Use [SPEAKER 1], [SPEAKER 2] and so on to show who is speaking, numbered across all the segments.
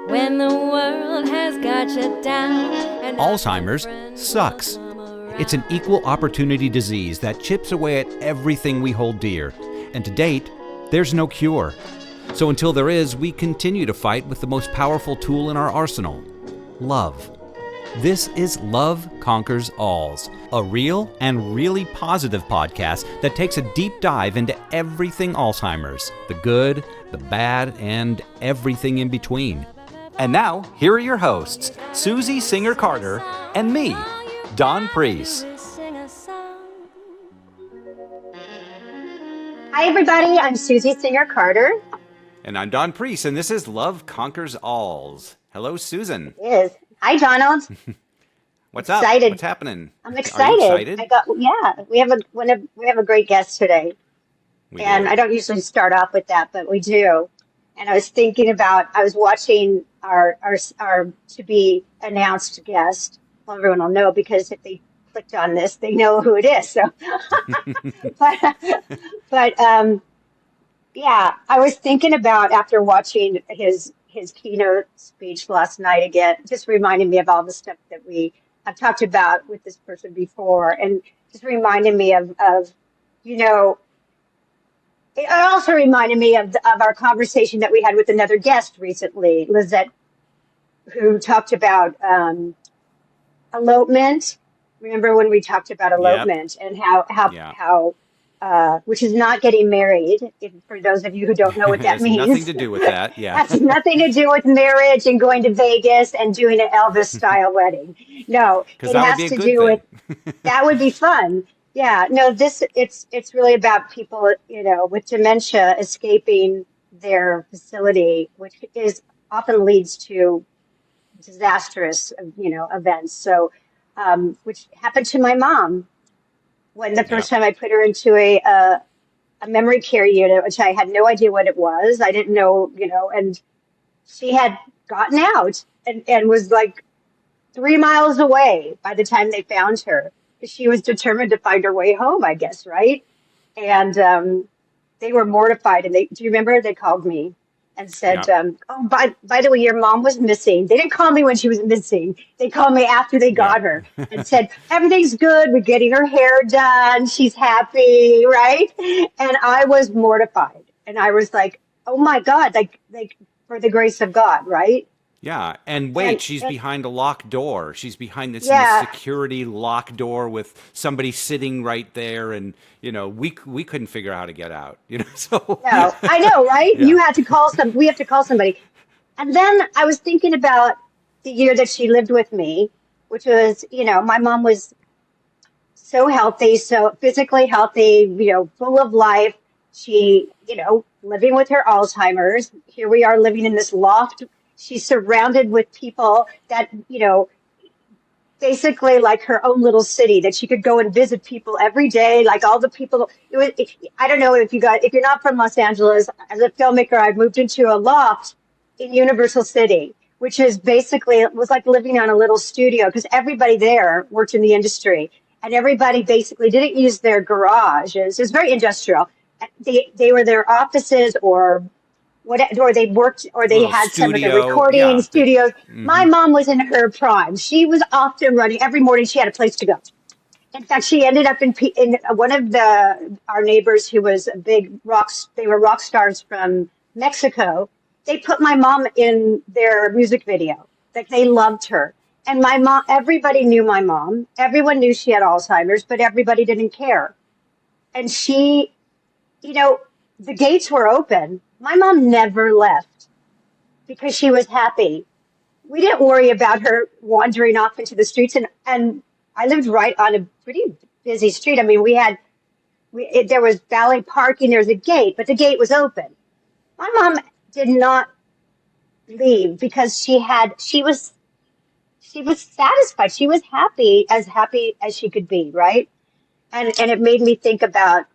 [SPEAKER 1] when the world has got you down. And
[SPEAKER 2] Alzheimer's sucks. It's an equal opportunity disease that chips away at everything we hold dear. And to date, there's no cure. So until there is, we continue to fight with the most powerful tool in our arsenal, love. This is Love Conquers Alls, a real and really positive podcast that takes a deep dive into everything Alzheimer's, the good, the bad, and everything in between. And now, here are your hosts, Susie Singer-Carter and me, Don Priess.
[SPEAKER 3] Hi, everybody. I'm Susie Singer-Carter.
[SPEAKER 2] And I'm Don Priess, and this is Love Conquers Alls. Hello, Susan.
[SPEAKER 3] It is. Hi, Donald.
[SPEAKER 2] What's
[SPEAKER 3] Excited.
[SPEAKER 2] up? What's happening?
[SPEAKER 3] I'm excited.
[SPEAKER 2] Are you excited?
[SPEAKER 3] We have a great guest today.
[SPEAKER 2] We
[SPEAKER 3] and
[SPEAKER 2] do.
[SPEAKER 3] I don't usually start off with that, but we do. And I was watching our to be announced guest. Well, everyone will know because if they clicked on this, they know who it is. So, but yeah, I was thinking about after watching his keynote speech last night again, just reminded me of all the stuff that I've talked about with this person before, and just reminded me of it also reminded me of our conversation that we had with another guest recently, Lizette, who talked about elopement. Remember when we talked about elopement and how which is not getting married, for those of you who don't know what that means.
[SPEAKER 2] Nothing to do with that, yeah.
[SPEAKER 3] Has nothing to do with marriage and going to Vegas and doing an Elvis-style wedding. No, it has to do with, that would be fun. Yeah, no, it's really about people, with dementia escaping their facility, which often leads to disastrous, events. So, which happened to my mom when the first time I put her into a memory care unit, which I had no idea what it was. I didn't know, and she had gotten out and was like 3 miles away by the time they found her. She was determined to find her way home, I guess, right? And they were mortified. And do you remember they called me and said, "Oh, by the way, your mom was missing." They didn't call me when she was missing. They called me after they got her and said, "Everything's good. We're getting her hair done. She's happy," right? And I was mortified. And I was like, "Oh my God!" Like for the grace of God, right?
[SPEAKER 2] Yeah, and wait, she's behind a locked door. She's behind this security locked door with somebody sitting right there, and we couldn't figure out how to get out. So
[SPEAKER 3] no, I know, right? Yeah. We have to call somebody. And then I was thinking about the year that she lived with me, which was, my mom was so healthy, so physically healthy, full of life. She, living with her Alzheimer's. Here we are living in this loft. She's surrounded with people that, basically like her own little city that she could go and visit people every day. Like all the people, I don't know if you're not from Los Angeles, as a filmmaker, I moved into a loft in Universal City, which is basically, it was like living on a little studio because everybody there worked in the industry and everybody basically didn't use their garages. It was very industrial. They were their offices or they worked, or they had some of the recording studios. Mm-hmm. My mom was in her prime. She was often running. Every morning she had a place to go. In fact, she ended up in one of our neighbors who was a big they were rock stars from Mexico. They put my mom in their music video. Like they loved her. And my mom, everybody knew my mom. Everyone knew she had Alzheimer's, but everybody didn't care. And she, the gates were open. My mom never left because she was happy. We didn't worry about her wandering off into the streets. And I lived right on a pretty busy street. I mean, there was valet parking, there was a gate, but the gate was open. My mom did not leave because she was satisfied. She was happy as she could be, right? And it made me think about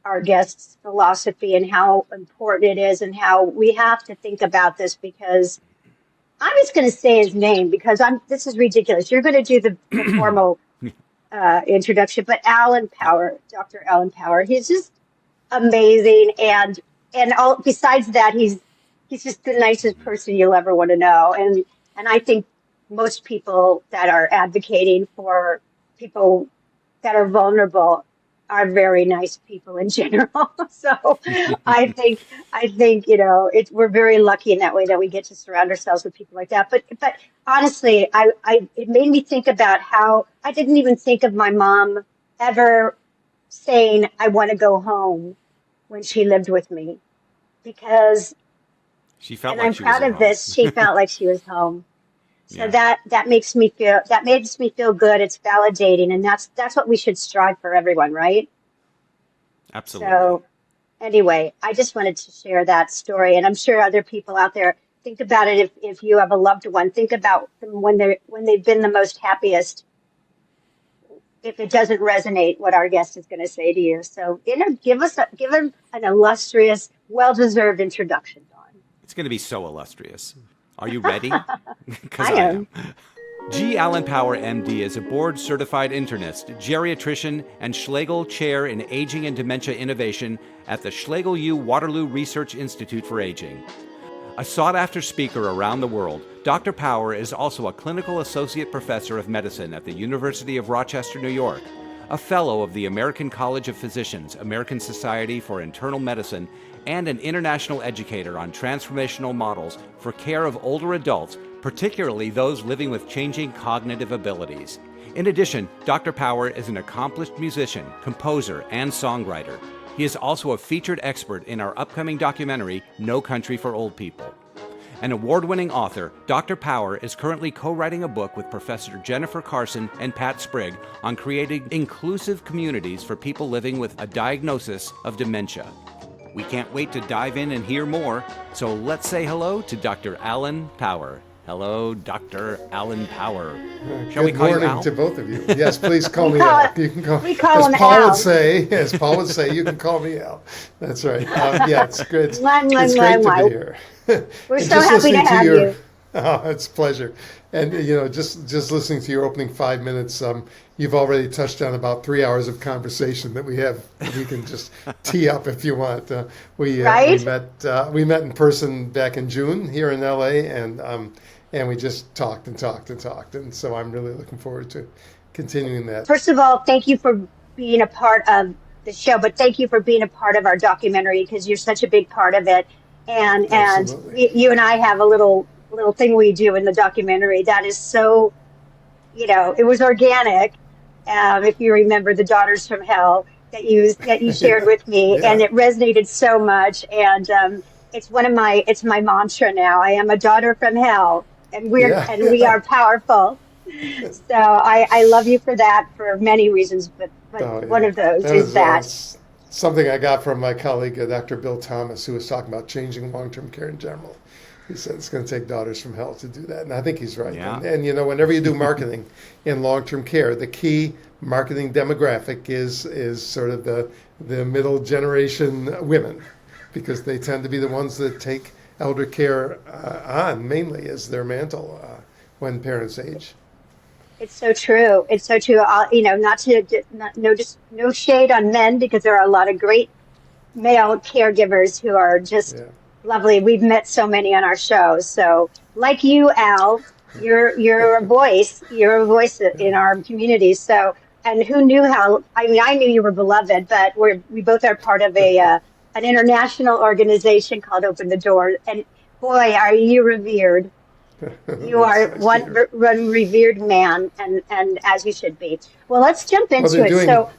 [SPEAKER 3] our guest's philosophy and how important it is and how we have to think about this, because I'm just going to say his name because this is ridiculous. You're going to do the formal introduction, but Dr. Alan Power, he's just amazing. And besides that, he's he's just the nicest person you'll ever want to know. And I think most people that are advocating for people that are vulnerable are very nice people in general. So I think we're very lucky in that way that we get to surround ourselves with people like that. But honestly, it made me think about how I didn't even think of my mom ever saying I want to go home when she lived with me, because,
[SPEAKER 2] She felt
[SPEAKER 3] and
[SPEAKER 2] like
[SPEAKER 3] I'm
[SPEAKER 2] she was
[SPEAKER 3] proud
[SPEAKER 2] at
[SPEAKER 3] of
[SPEAKER 2] home.
[SPEAKER 3] this, she felt like she was home. So
[SPEAKER 2] Yeah,
[SPEAKER 3] that makes me feel good. It's validating, and that's what we should strive for, everyone, right?
[SPEAKER 2] absolutely.
[SPEAKER 3] So anyway, I just wanted to share that story, and I'm sure other people out there think about it. If you have a loved one, think about them when they've been the most happiest. If it doesn't resonate, what our guest is going to say to you. So, give him an illustrious, well-deserved introduction, Dawn.
[SPEAKER 2] It's going to be so illustrious. Are you ready? Because
[SPEAKER 3] I
[SPEAKER 2] I
[SPEAKER 3] am.
[SPEAKER 2] am. G. Allen Power, MD, is a board-certified internist, geriatrician, and Schlegel Chair in Aging and Dementia Innovation at the Schlegel U Waterloo Research Institute for Aging. A sought-after speaker around the world, Dr. Power is also a clinical associate professor of medicine at the University of Rochester, New York, a fellow of the American College of Physicians, American Society for Internal Medicine, and an international educator on transformational models for care of older adults, particularly those living with changing cognitive abilities. In addition, Dr. Power is an accomplished musician, composer, and songwriter. He is also a featured expert in our upcoming documentary, No Country for Old People. An award-winning author, Dr. Power is currently co-writing a book with Professor Jennifer Carson and Pat Sprigg on creating inclusive communities for people living with a diagnosis of dementia. We can't wait to dive in and hear more, so let's say hello to Dr. Allen Power. Hello, Dr. Allen Power. Shall we
[SPEAKER 4] Good
[SPEAKER 2] call you
[SPEAKER 4] morning
[SPEAKER 2] Al?
[SPEAKER 4] to both of you. Yes, please call me
[SPEAKER 3] call
[SPEAKER 4] Al.
[SPEAKER 3] it-
[SPEAKER 4] You can call,
[SPEAKER 3] we call
[SPEAKER 4] as
[SPEAKER 3] him
[SPEAKER 4] Paul
[SPEAKER 3] Al.
[SPEAKER 4] would say. As Paul would say, you can call me Al. That's right. Yeah, it's good.
[SPEAKER 3] Mwah, mwah,
[SPEAKER 4] It's
[SPEAKER 3] mwah,
[SPEAKER 4] great to
[SPEAKER 3] mwah.
[SPEAKER 4] be here.
[SPEAKER 3] We're
[SPEAKER 4] And
[SPEAKER 3] so
[SPEAKER 4] just
[SPEAKER 3] happy to
[SPEAKER 4] listening
[SPEAKER 3] have you.
[SPEAKER 4] Oh, it's a pleasure. And just listening to your opening 5 minutes, you've already touched on about 3 hours of conversation that we have. We can just tee up if you want.
[SPEAKER 3] Right?
[SPEAKER 4] We met in person back in June here in LA, and we just talked and talked and talked. And so I'm really looking forward to continuing that.
[SPEAKER 3] First of all, thank you for being a part of the show, but thank you for being a part of our documentary, because you're such a big part of it. And
[SPEAKER 4] Absolutely.
[SPEAKER 3] you and I have a little thing we do in the documentary that is so, it was organic. If you remember the Daughters from Hell that you shared with me,
[SPEAKER 4] Yeah.
[SPEAKER 3] and it resonated so much. And it's my mantra now. I am a daughter from hell, and
[SPEAKER 4] Yeah.
[SPEAKER 3] we are powerful. So I love you for that, for many reasons, but
[SPEAKER 4] Oh,
[SPEAKER 3] one
[SPEAKER 4] yeah.
[SPEAKER 3] of those
[SPEAKER 4] That
[SPEAKER 3] is
[SPEAKER 4] was
[SPEAKER 3] that.
[SPEAKER 4] something I got from my colleague, Dr. Bill Thomas, who was talking about changing long-term care in general. He said it's going to take Daughters from Hell to do that, and I think he's right.
[SPEAKER 2] Yeah.
[SPEAKER 4] And whenever you do marketing in long-term care, the key marketing demographic is sort of the middle generation women, because they tend to be the ones that take elder care on mainly as their mantle when parents age.
[SPEAKER 3] It's so true. It's so true. No shade on men, because there are a lot of great male caregivers who are just
[SPEAKER 4] Yeah.
[SPEAKER 3] lovely. We've met so many on our show. So, like you, Al, you're a voice. You're a voice in our community. So, and who knew how? I mean, I knew you were beloved, but we both are part of an international organization called Open the Door. And boy, are you revered. You
[SPEAKER 4] That's
[SPEAKER 3] are
[SPEAKER 4] nice to
[SPEAKER 3] one
[SPEAKER 4] hear.
[SPEAKER 3] revered man, and as you should be. Well, let's jump
[SPEAKER 4] Well,
[SPEAKER 3] into it. So,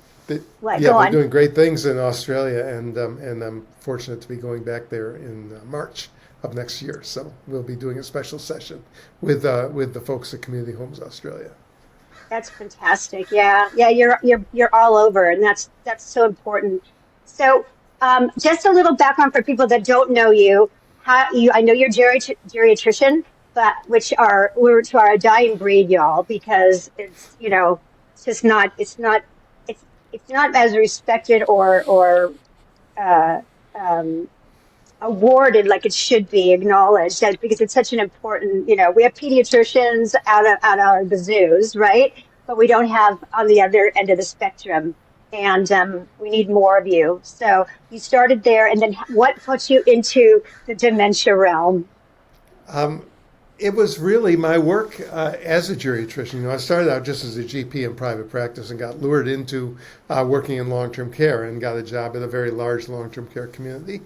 [SPEAKER 3] what? Go
[SPEAKER 4] they're
[SPEAKER 3] on.
[SPEAKER 4] doing great things in Australia, and I'm fortunate to be going back there in March of next year. So we'll be doing a special session with the folks at Community Homes Australia.
[SPEAKER 3] That's fantastic. Yeah, yeah. You're all over, and that's so important. So, just a little background for people that don't know you. I know you're geriatrician, but we're to our dying breed, y'all, because it's just not it's not as respected or uh, um, awarded like it should be, acknowledged, because it's such an important. We have pediatricians out of the zoos, right? But we don't have on the other end of the spectrum and we need more of you. So you started there, and then what put you into the dementia realm?
[SPEAKER 4] It was really my work as a geriatrician. I started out just as a GP in private practice and got lured into working in long-term care and got a job at a very large long-term care community.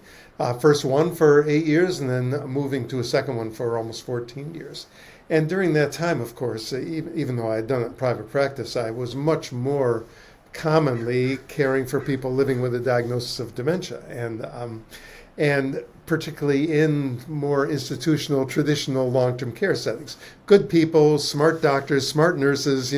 [SPEAKER 4] First one for 8 years and then moving to a second one for almost 14 years. And during that time, of course, even though I had done it in private practice, I was much more commonly caring for people living with a diagnosis of dementia. And particularly in more institutional, traditional long-term care settings. Good people, smart doctors, smart nurses,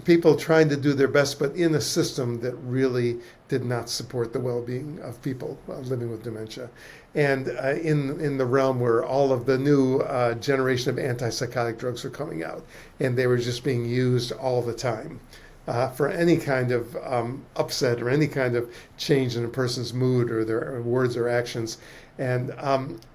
[SPEAKER 4] people trying to do their best, but in a system that really did not support the well-being of people living with dementia. And in the realm where all of the new generation of antipsychotic drugs were coming out, and they were just being used all the time. For any kind of upset or any kind of change in a person's mood or their words or actions. And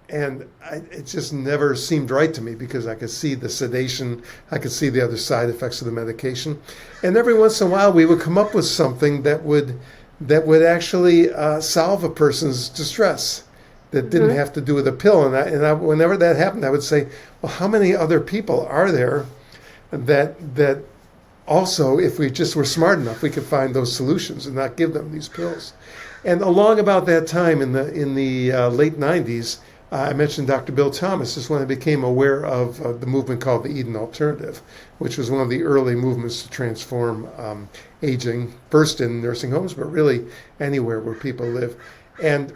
[SPEAKER 4] it just never seemed right to me because I could see the sedation, I could see the other side effects of the medication. And every once in a while we would come up with something that would actually solve a person's distress that didn't have to do with a pill. And I, whenever that happened, I would say, well, how many other people are there that also, if we just were smart enough, we could find those solutions and not give them these pills. And along about that time in the late 90s, I mentioned Dr. Bill Thomas is when I became aware of the movement called the Eden Alternative, which was one of the early movements to transform aging, first in nursing homes, but really anywhere where people live. And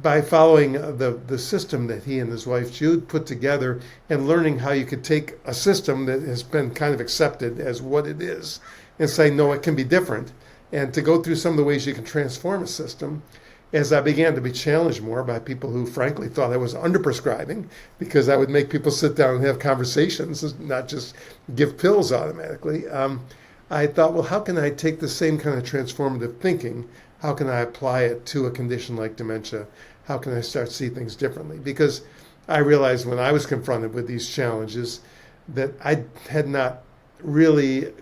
[SPEAKER 4] by following the system that he and his wife Jude put together and learning how you could take a system that has been kind of accepted as what it is and say, no, it can be different. And to go through some of the ways you can transform a system, as I began to be challenged more by people who frankly thought I was underprescribing because I would make people sit down and have conversations, not just give pills automatically. I thought, well, how can I take the same kind of transformative thinking? How can I apply it to a condition like dementia? How can I start to see things differently? Because I realized when I was confronted with these challenges that I had not really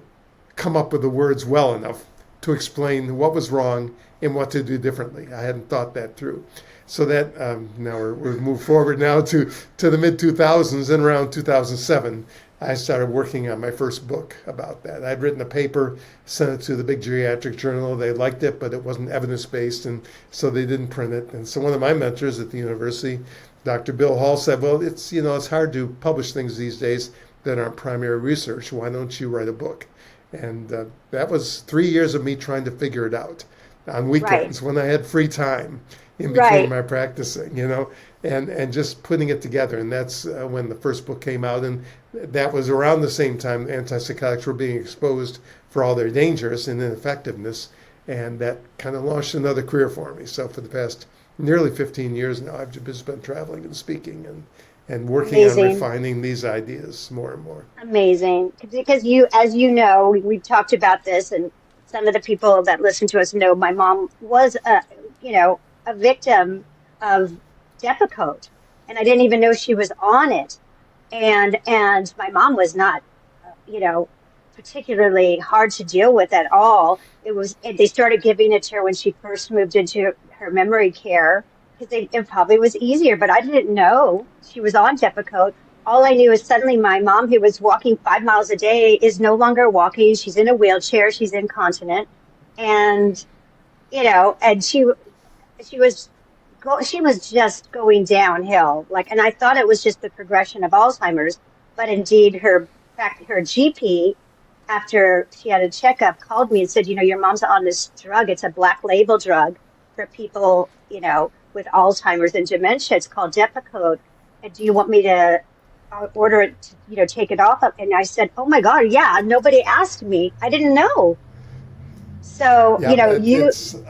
[SPEAKER 4] come up with the words well enough to explain what was wrong and what to do differently. I hadn't thought that through. So that now we've moved forward now to the mid-2000s, and around 2007, I started working on my first book about that. I'd written a paper, sent it to the big geriatric journal. They liked it, but it wasn't evidence-based, and so they didn't print it. And so one of my mentors at the university, Dr. Bill Hall, said, well, it's hard to publish things these days that aren't primary research. Why don't you write a book? And that was 3 years of me trying to figure it out on weekends when I had free time in between my practicing, and just putting it together. And that's when the first book came out. And that was around the same time antipsychotics were being exposed for all their dangers and ineffectiveness. And that kind of launched another career for me. So for the past nearly 15 years now, I've just been traveling and speaking and working on refining these ideas more and more.
[SPEAKER 3] Amazing. Because as you know, we've talked about this, and some of the people that listen to us know my mom was a victim of Depakote, and I didn't even know she was on it. And my mom was not, particularly hard to deal with at all. They started giving it to her when she first moved into her memory care, because it probably was easier, but I didn't know she was on Depakote. All I knew is suddenly my mom, who was walking 5 miles a day, is no longer walking. She's in a wheelchair. She's incontinent. And, and she was just going downhill. And I thought it was just the progression of Alzheimer's, but indeed her GP, after she had a checkup, called me and said, your mom's on this drug. It's a black label drug for people, with Alzheimer's and dementia. It's called Depakote. And do you want me to order it to, take it off? And I said, oh my God, yeah, nobody asked me. I didn't know. So, it's crazy.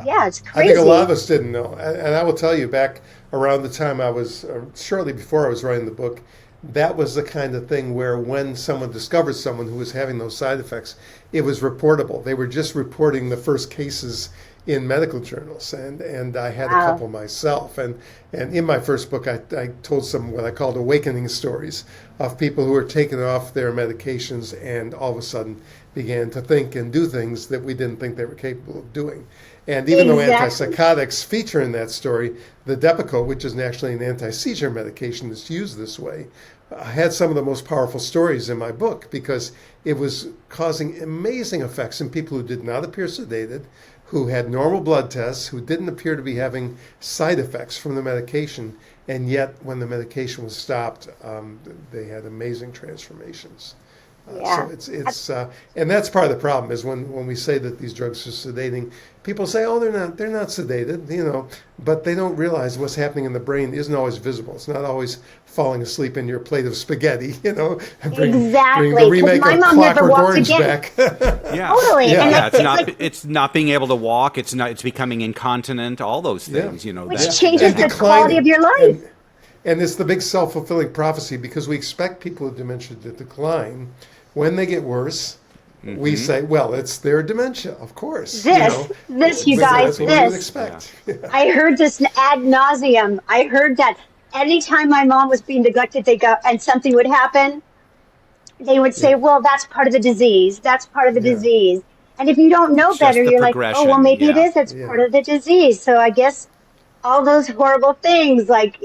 [SPEAKER 4] I think a lot of us didn't know. And I will tell you, back around the time I was, shortly before I was writing the book, that was the kind of thing where when someone discovered someone who was having those side effects, it was reportable. They were just reporting the first cases in medical journals, and I had a
[SPEAKER 3] Wow.
[SPEAKER 4] couple myself. And in my first book, I told some what I called awakening stories of people who were taken off their medications and all of a sudden began to think and do things that we didn't think they were capable of doing. And even though
[SPEAKER 3] Exactly.
[SPEAKER 4] antipsychotics feature in that story, the Depakote, which is actually an anti-seizure medication that's used this way, had some of the most powerful stories in my book because it was causing amazing effects in people who did not appear sedated, who had normal blood tests, who didn't appear to be having side effects from the medication, and yet when the medication was stopped, they had amazing transformations.
[SPEAKER 3] Yeah.
[SPEAKER 4] So it's and that's part of the problem is when we say that these drugs are sedating, people say, oh, they're not sedated, but they don't realize what's happening in the brain isn't always visible. It's not always falling asleep in your plate of spaghetti, and bring
[SPEAKER 3] Exactly.
[SPEAKER 4] the
[SPEAKER 3] 'Cause
[SPEAKER 4] remake
[SPEAKER 3] my
[SPEAKER 4] of
[SPEAKER 3] mom never
[SPEAKER 4] Clockwork
[SPEAKER 3] walked
[SPEAKER 4] Orange
[SPEAKER 3] again.
[SPEAKER 4] back.
[SPEAKER 2] Yeah.
[SPEAKER 3] Totally.
[SPEAKER 4] Yeah.
[SPEAKER 3] And
[SPEAKER 2] Yeah,
[SPEAKER 3] it's like,
[SPEAKER 2] it's not being able to walk. It's becoming incontinent. All those things,
[SPEAKER 3] which
[SPEAKER 2] that
[SPEAKER 3] changes the quality of your life.
[SPEAKER 4] And it's the big self-fulfilling prophecy because we expect people with dementia to decline. When they get worse, we say, well, it's their dementia, of course.
[SPEAKER 3] This, you
[SPEAKER 4] That's
[SPEAKER 3] guys,
[SPEAKER 4] what we would
[SPEAKER 3] this.
[SPEAKER 4] expect.
[SPEAKER 3] I heard this ad nauseum. I heard that anytime my mom was being neglected, they go, and something would happen, they would say,
[SPEAKER 4] Yeah.
[SPEAKER 3] well, that's part of the disease. That's part of the
[SPEAKER 4] Yeah.
[SPEAKER 3] disease. And if you don't know
[SPEAKER 2] it's
[SPEAKER 3] better,
[SPEAKER 2] just the
[SPEAKER 3] you're like, oh, well,
[SPEAKER 2] progression.
[SPEAKER 3] maybe it
[SPEAKER 2] Yeah.
[SPEAKER 3] is. It's
[SPEAKER 4] Yeah.
[SPEAKER 3] part of the disease. So I guess all those horrible things like,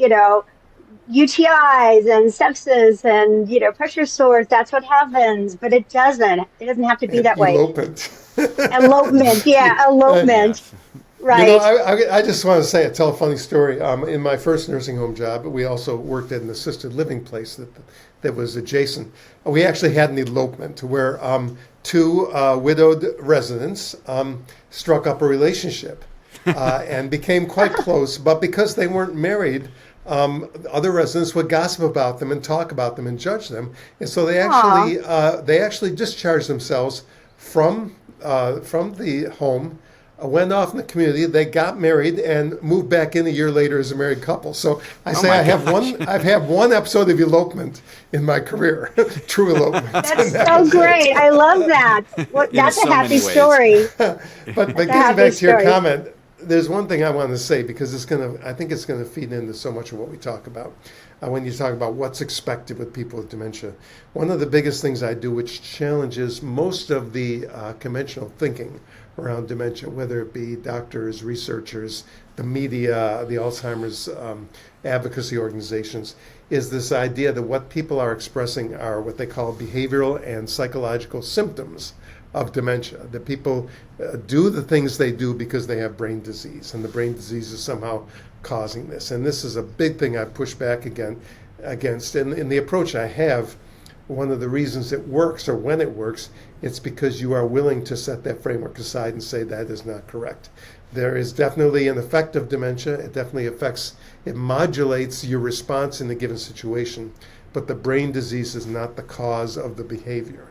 [SPEAKER 3] UTIs and sepsis and, pressure sores, that's what happens. But it doesn't. It doesn't have to be that way.
[SPEAKER 4] Elopement.
[SPEAKER 3] Elopement. Yeah, elopement.
[SPEAKER 2] Yes.
[SPEAKER 3] Right.
[SPEAKER 4] I just want to tell a funny story. In my first nursing home job, we also worked at an assisted living place that was adjacent. We actually had an elopement where two widowed residents struck up a relationship and became quite close. But because they weren't married, other residents would gossip about them and talk about them and judge them, and so they actually discharged themselves from the home, went off in the community. They got married and moved back in a year later as a married couple. So I've had one episode of elopement in my career, true elopement.
[SPEAKER 3] That's so great. I love that. That's a
[SPEAKER 2] so
[SPEAKER 3] happy
[SPEAKER 2] many ways.
[SPEAKER 3] story.
[SPEAKER 4] But getting
[SPEAKER 3] happy
[SPEAKER 4] back to your
[SPEAKER 3] story.
[SPEAKER 4] comment, there's one thing I want to say because I think it's going to feed into so much of what we talk about. When you talk about what's expected with people with dementia, one of the biggest things I do, which challenges most of the conventional thinking around dementia, whether it be doctors, researchers, the media, the Alzheimer's advocacy organizations, is this idea that what people are expressing are what they call behavioral and psychological symptoms of dementia. That people do the things they do because they have brain disease, and the brain disease is somehow causing this. And this is a big thing I push back against. And in the approach I have, one of the reasons it works, or when it works, it's because you are willing to set that framework aside and say that is not correct. There is definitely an effect of dementia. It modulates your response in a given situation, but the brain disease is not the cause of the behavior.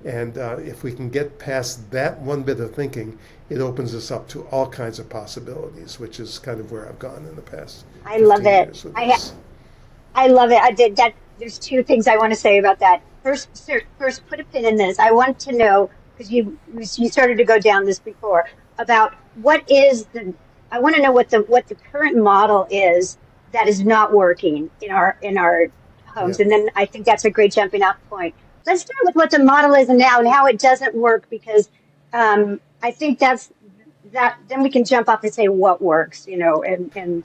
[SPEAKER 4] And if we can get past that one bit of thinking, it opens us up to all kinds of possibilities, which is kind of where I've gone in the past.
[SPEAKER 3] I love
[SPEAKER 4] 15
[SPEAKER 3] it.
[SPEAKER 4] years with this.
[SPEAKER 3] I love it. I did that. There's two things I want to say about that. First, put a pin in this. I want to know, because you started to go down this before, about I want to know what the current model is that is not working in our homes.
[SPEAKER 4] Yeah.
[SPEAKER 3] And then I think that's a great jumping off point. Let's start with what the model is now and how it doesn't work, because I think that's that. Then we can jump off and say what works, and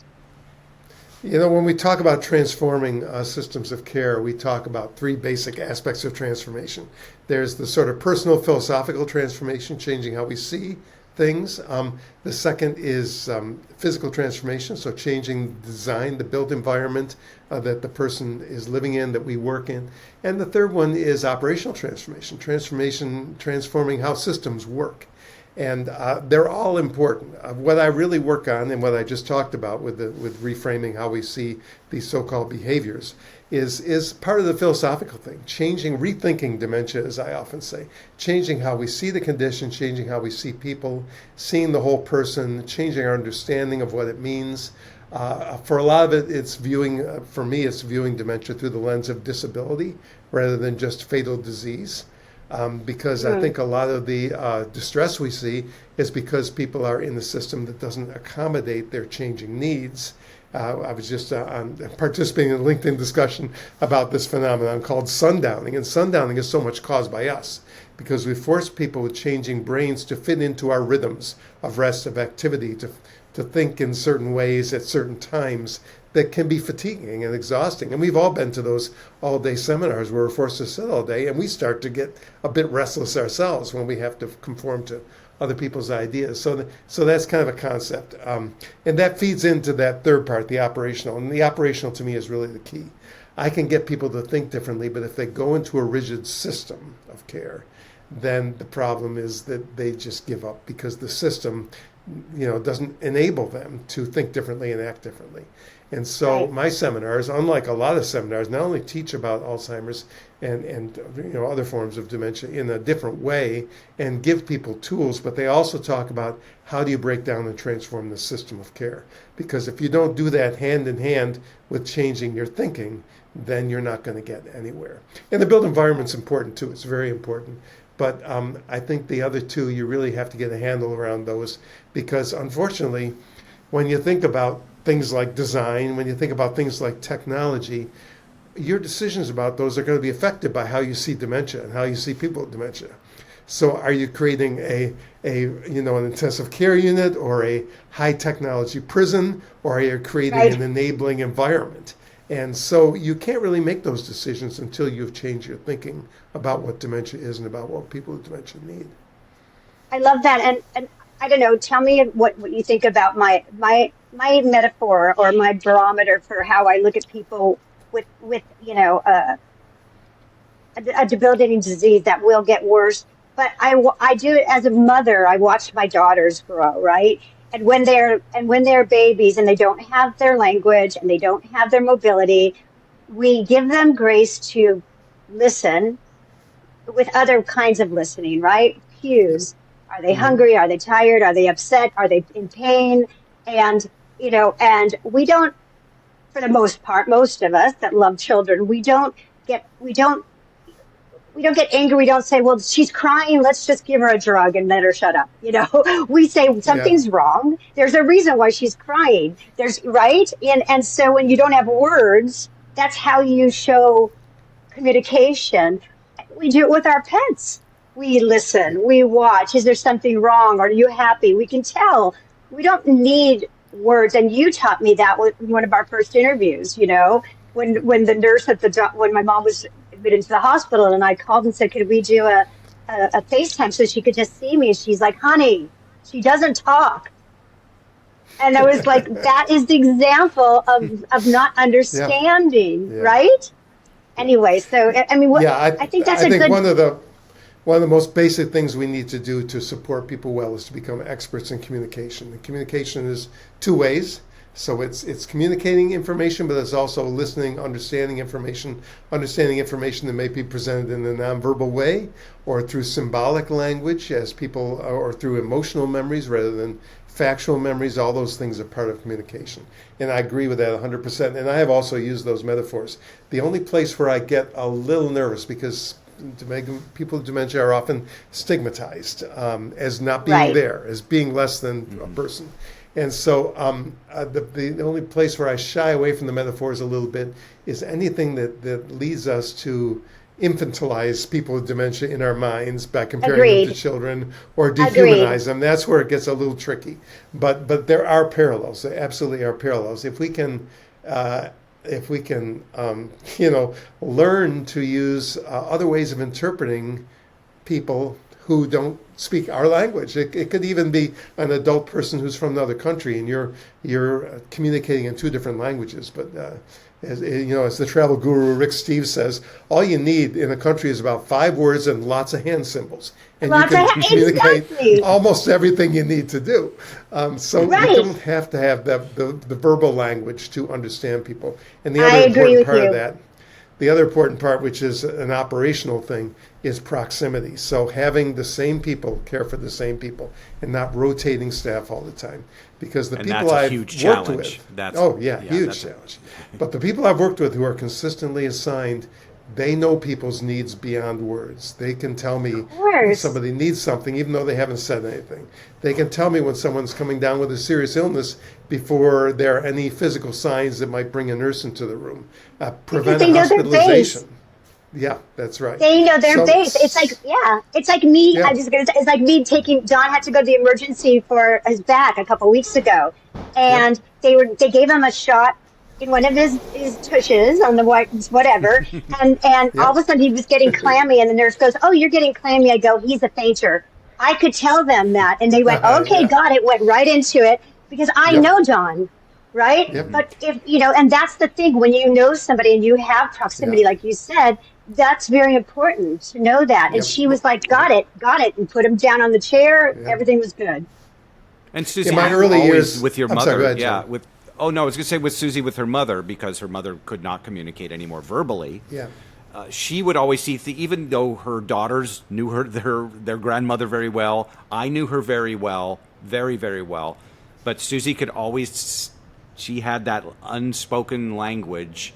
[SPEAKER 4] When we talk about transforming systems of care, we talk about three basic aspects of transformation. There's the sort of personal philosophical transformation, changing how we see things. The second is physical transformation, so changing the design, the built environment that the person is living in, that we work in. And the third one is operational transformation, transforming how systems work. And they're all important. What I really work on, and what I just talked about with reframing how we see these so-called behaviors, is part of the philosophical thing. Rethinking dementia, as I often say, changing how we see the condition, changing how we see people, seeing the whole person, changing our understanding of what it means. For a lot of it, for me, it's viewing dementia through the lens of disability rather than just fatal disease. because I think a lot of the distress we see is because people are in a system that doesn't accommodate their changing needs. I was just participating in a LinkedIn discussion about this phenomenon called sundowning, and sundowning is so much caused by us because we force people with changing brains to fit into our rhythms of rest, of activity, to think in certain ways at certain times that can be fatiguing and exhausting. And we've all been to those all-day seminars where we're forced to sit all day, and we start to get a bit restless ourselves when we have to conform to other people's ideas. So that's kind of a concept. And that feeds into that third part, the operational. And the operational to me is really the key. I can get people to think differently, but if they go into a rigid system of care, then the problem is that they just give up because the system, doesn't enable them to think differently and act differently. And so my seminars, unlike a lot of seminars, not only teach about Alzheimer's and other forms of dementia in a different way and give people tools, but they also talk about how do you break down and transform the system of care. Because if you don't do that hand in hand with changing your thinking, then you're not going to get anywhere. And the built environment's important too. It's very important. But I think the other two, you really have to get a handle around those because unfortunately, when you think about things like design, when you think about things like technology, your decisions about those are going to be affected by how you see dementia and how you see people with dementia. So are you creating an intensive care unit or a high technology prison, or are you creating an enabling environment? And so you can't really make those decisions until you've changed your thinking about what dementia is and about what people with dementia need.
[SPEAKER 3] I love that. And I don't know, tell me what you think about my metaphor or my barometer for how I look at people with a debilitating disease that will get worse. But I do it as a mother. I watch my daughters grow, right? And when they're babies and they don't have their language and they don't have their mobility, we give them grace to listen with other kinds of listening, right? Cues. Are they hungry? Are they tired? Are they upset? Are they in pain? And we don't, for the most part, most of us that love children, we don't get angry. We don't say, well, she's crying, let's just give her a drug and let her shut up. We say something's wrong. There's a reason why she's crying. Right? And so when you don't have words, that's how you show communication. We do it with our pets. We listen, we watch. Is there something wrong? Are you happy? We can tell. We don't need words. And you taught me that with one of our first interviews, when the nurse when my mom was admitted into the hospital and I called and said, could we do a FaceTime so she could just see me? And she's like, honey, she doesn't talk. And I was like, that is the example of not understanding, right? Anyway, so, I mean, I think that's good...
[SPEAKER 4] One of the most basic things we need to do to support people well is to become experts in communication. And communication is two ways. So it's communicating information, but it's also listening, understanding information that may be presented in a nonverbal way or through symbolic language as people, or through emotional memories rather than factual memories. All those things are part of communication. And I agree with that 100%. And I have also used those metaphors. The only place where I get a little nervous, because people with dementia are often stigmatized as not being there, as being less than a person. And so the only place where I shy away from the metaphors a little bit is anything that leads us to infantilize people with dementia in our minds by comparing them to children or dehumanize them. That's where it gets a little tricky. But there are parallels. There absolutely are parallels. If we can learn to use other ways of interpreting people who don't speak our language. It could even be an adult person who's from another country and you're communicating in two different languages. But as the travel guru Rick Steves says, all you need in a country is about 5 words and lots of hand symbols. And you can communicate almost everything you need to do. So you don't have to have the verbal language to understand people. And the other important part of that, the other important part, which is an operational thing, is proximity. So having the same people care for the same people and not rotating staff all the time. Because the people I've worked with, huge challenge. But the people I've worked with who are consistently assigned They know people's needs beyond words. They can tell me when
[SPEAKER 3] course.
[SPEAKER 4] somebody needs something, even though they haven't said anything. They can tell me when someone's coming down with a serious illness before there are any physical signs that might bring a nurse into the room. Prevent
[SPEAKER 3] they
[SPEAKER 4] a
[SPEAKER 3] know their base.
[SPEAKER 4] hospitalization. Yeah, that's right.
[SPEAKER 3] They know their
[SPEAKER 4] So-
[SPEAKER 3] base. It's like, yeah, it's like me.
[SPEAKER 4] Yeah.
[SPEAKER 3] I'm just gonna say, it's like me taking. John had to go to the emergency for his back a couple weeks ago, and they gave him a shot in one of his tushes on the whatever, and all of a sudden he was getting clammy, and the nurse goes, "Oh, you're getting clammy." I go, "He's a fainter." I could tell them that, and they went, "Okay,
[SPEAKER 4] Yeah.
[SPEAKER 3] got it." Went right into it because I
[SPEAKER 4] Yep.
[SPEAKER 3] know John. Right?
[SPEAKER 4] Yep.
[SPEAKER 3] But if, and that's the thing, when you know somebody and you have proximity,
[SPEAKER 4] Yeah.
[SPEAKER 3] like you said, that's very important to know that. And
[SPEAKER 4] Yep.
[SPEAKER 3] she was like, got it, and put him down on the chair.
[SPEAKER 4] Yeah.
[SPEAKER 3] Everything was good.
[SPEAKER 2] And Susie,
[SPEAKER 4] In my
[SPEAKER 2] you
[SPEAKER 4] early
[SPEAKER 2] always
[SPEAKER 4] years-
[SPEAKER 2] with your
[SPEAKER 4] I'm
[SPEAKER 2] mother,
[SPEAKER 4] sorry, go ahead,
[SPEAKER 2] yeah.
[SPEAKER 4] John.
[SPEAKER 2] I was going to say with Susie with her mother, because her mother could not communicate anymore verbally.
[SPEAKER 4] Yeah.
[SPEAKER 2] She would always see, even though her daughters knew their grandmother very well, I knew her very well, very, very well. But Susie could always, she had that unspoken language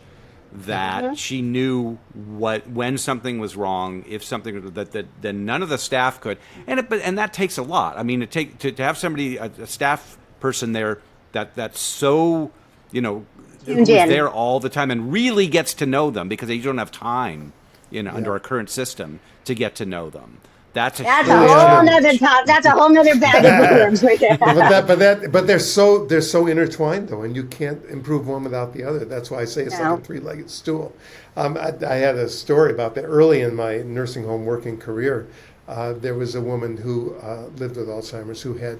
[SPEAKER 2] that she knew when something was wrong, if something that none of the staff could, and that takes a lot. I mean, to have somebody, a staff person there that's so, who's
[SPEAKER 3] in.
[SPEAKER 2] there all the time and really gets to know them, because you don't have time, under our current system to get to know them. That's a
[SPEAKER 3] That's
[SPEAKER 2] huge
[SPEAKER 3] a whole
[SPEAKER 2] challenge.
[SPEAKER 3] nother that's a whole nother bag of worms right there.
[SPEAKER 4] But they're so intertwined though, and you can't improve one without the other. That's why I say it's like a three-legged stool. I had a story about that early in my nursing home working career. There was a woman who lived with Alzheimer's who had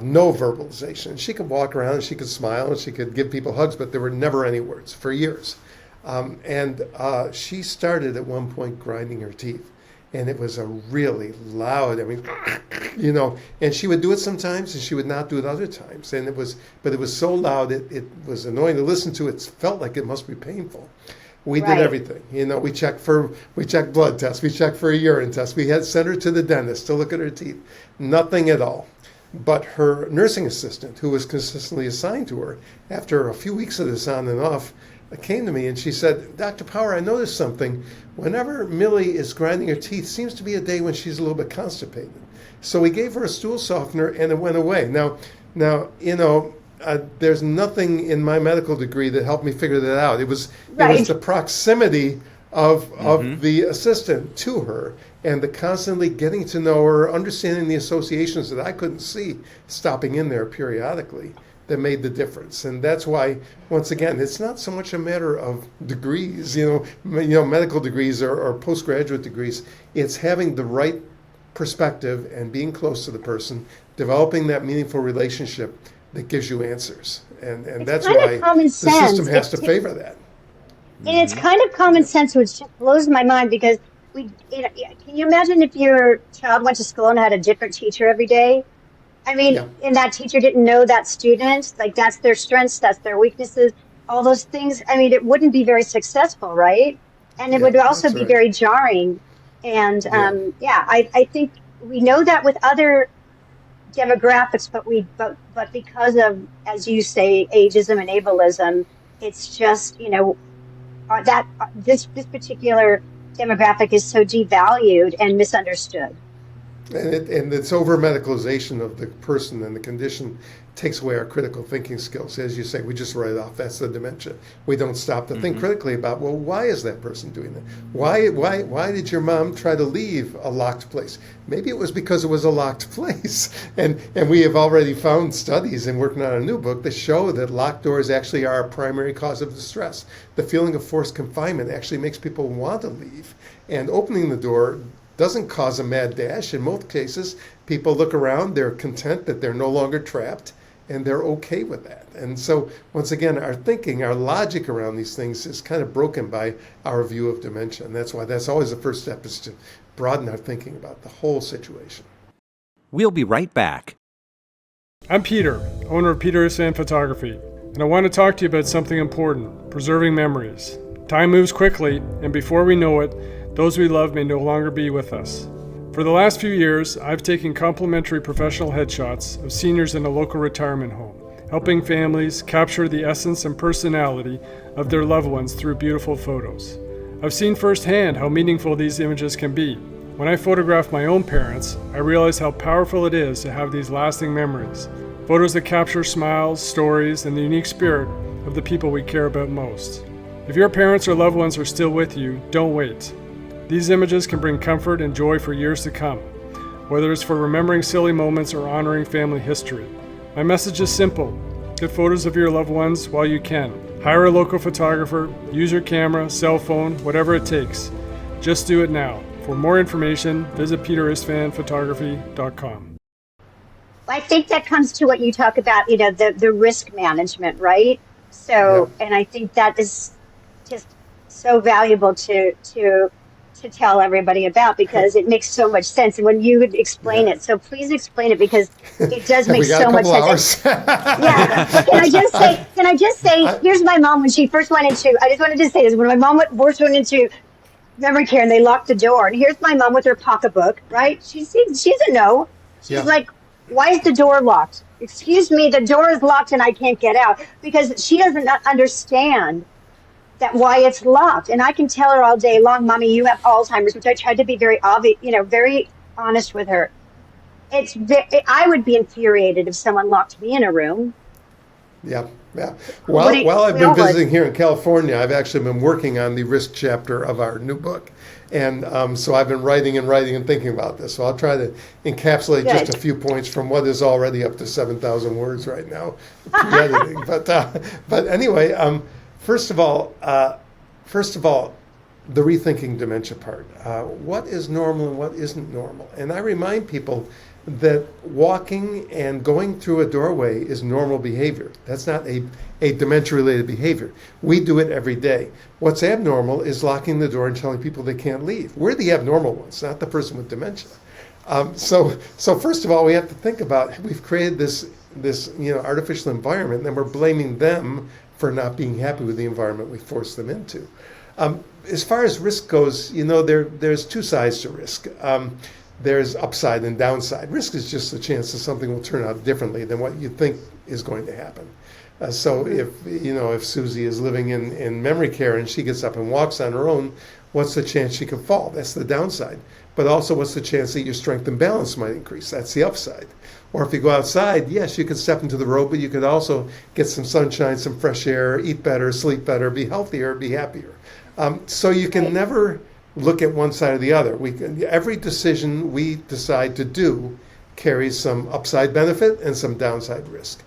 [SPEAKER 4] no verbalization. She could walk around and she could smile and she could give people hugs, but there were never any words for years. And she started at one point grinding her teeth. And it was a really loud, and she would do it sometimes and she would not do it other times. But it was so loud, it was annoying to listen to. It felt like it must be painful. We did everything. We checked blood tests. We checked for a urine test. We had sent her to the dentist to look at her teeth. Nothing at all. But her nursing assistant, who was consistently assigned to her, after a few weeks of this on and off, came to me and she said, "Dr. Power, I noticed something. Whenever Millie is grinding her teeth, seems to be a day when she's a little bit constipated." So we gave her a stool softener and it went away. Now, there's nothing in my medical degree that helped me figure that out. It was the proximity of the assistant to her and the constantly getting to know her, understanding the associations that I couldn't see, stopping in there periodically, that made the difference. And that's why, once again, it's not so much a matter of degrees, medical degrees or postgraduate degrees. It's having the right perspective and being close to the person, developing that meaningful relationship that gives you answers. And that's why the system has to favor that.
[SPEAKER 3] And it's kind of common sense, which just blows my mind, because can you imagine if your child went to school and had a different teacher every day? I mean, and that teacher didn't know that student, like that's their strengths, that's their weaknesses, all those things. I mean, it wouldn't be very successful, right? And it would also be very jarring. And I think we know that with other demographics, but because of, as you say, ageism and ableism, it's just, that this particular demographic is so devalued and misunderstood.
[SPEAKER 4] And it's over-medicalization of the person and the condition takes away our critical thinking skills. As you say, we just write it off. That's the dementia. We don't stop to think critically about, well, why is that person doing that? Why did your mom try to leave a locked place? Maybe it was because it was a locked place. And we have already found studies and working on a new book that show that locked doors actually are a primary cause of distress. The feeling of forced confinement actually makes people want to leave. And opening the door doesn't cause a mad dash. In most cases, people look around, they're content that they're no longer trapped, and they're okay with that. And so, once again, our thinking, our logic around these things is kind of broken by our view of dementia. And that's why that's always the first step, is to broaden our thinking about the whole situation.
[SPEAKER 2] We'll be right back.
[SPEAKER 5] I'm Peter, owner of Priess and Photography, and I want to talk to you about something important: preserving memories. Time moves quickly, and before we know it, those we love may no longer be with us. For the last few years, I've taken complimentary professional headshots of seniors in a local retirement home, helping families capture the essence and personality of their loved ones through beautiful photos. I've seen firsthand how meaningful these images can be. When I photographed my own parents, I realized how powerful it is to have these lasting memories. Photos that capture smiles, stories, and the unique spirit of the people we care about most. If your parents or loved ones are still with you, don't wait. These images can bring comfort and joy for years to come, whether it's for remembering silly moments or honoring family history. My message is simple. Get photos of your loved ones while you can. Hire a local photographer, use your camera, cell phone, whatever it takes. Just do it now. For more information, visit peterisfanphotography.com.
[SPEAKER 3] I think that comes to what you talk about, the risk management, right? So, and I think that is just so valuable to tell everybody about, because it makes so much sense. And when you would explain it, so please explain it, because it does make so much sense. Yeah. Can I just say, here's my mom when she first went into, I just wanted to say this, when my mom first went into memory care and they locked the door, and here's my mom with her pocketbook, right? She doesn't know. She's like, why is the door locked? Excuse me, the door is locked and I can't get out, because she doesn't understand that why it's locked. And I can tell her all day long, Mommy, you have Alzheimer's, which I tried to be very obvious, very honest with her. I would be infuriated if someone locked me in a room.
[SPEAKER 4] Yeah. While I've been visiting here in California, I've actually been working on the risk chapter of our new book. And so I've been writing and thinking about this. So I'll try to encapsulate just a few points from what is already up to 7,000 words right now, pre-editing. But anyway, first of all, the rethinking dementia part. What is normal and what isn't normal? And I remind people that walking and going through a doorway is normal behavior. That's not a dementia-related behavior. We do it every day. What's abnormal is locking the door and telling people they can't leave. We're the abnormal ones, not the person with dementia. So first of all, we have to think about, we've created this artificial environment, and then we're blaming them for not being happy with the environment we forced them into. As far as risk goes, there's two sides to risk. There's upside and downside. Risk is just the chance that something will turn out differently than what you think is going to happen. So if Susie is living in memory care and she gets up and walks on her own, what's the chance she could fall? That's the downside. But also, what's the chance that your strength and balance might increase? That's the upside. Or if you go outside, yes, you could step into the road, but you could also get some sunshine, some fresh air, eat better, sleep better, be healthier, be happier. So you can never look at one side or the other. Every decision we decide to do carries some upside benefit and some downside risk.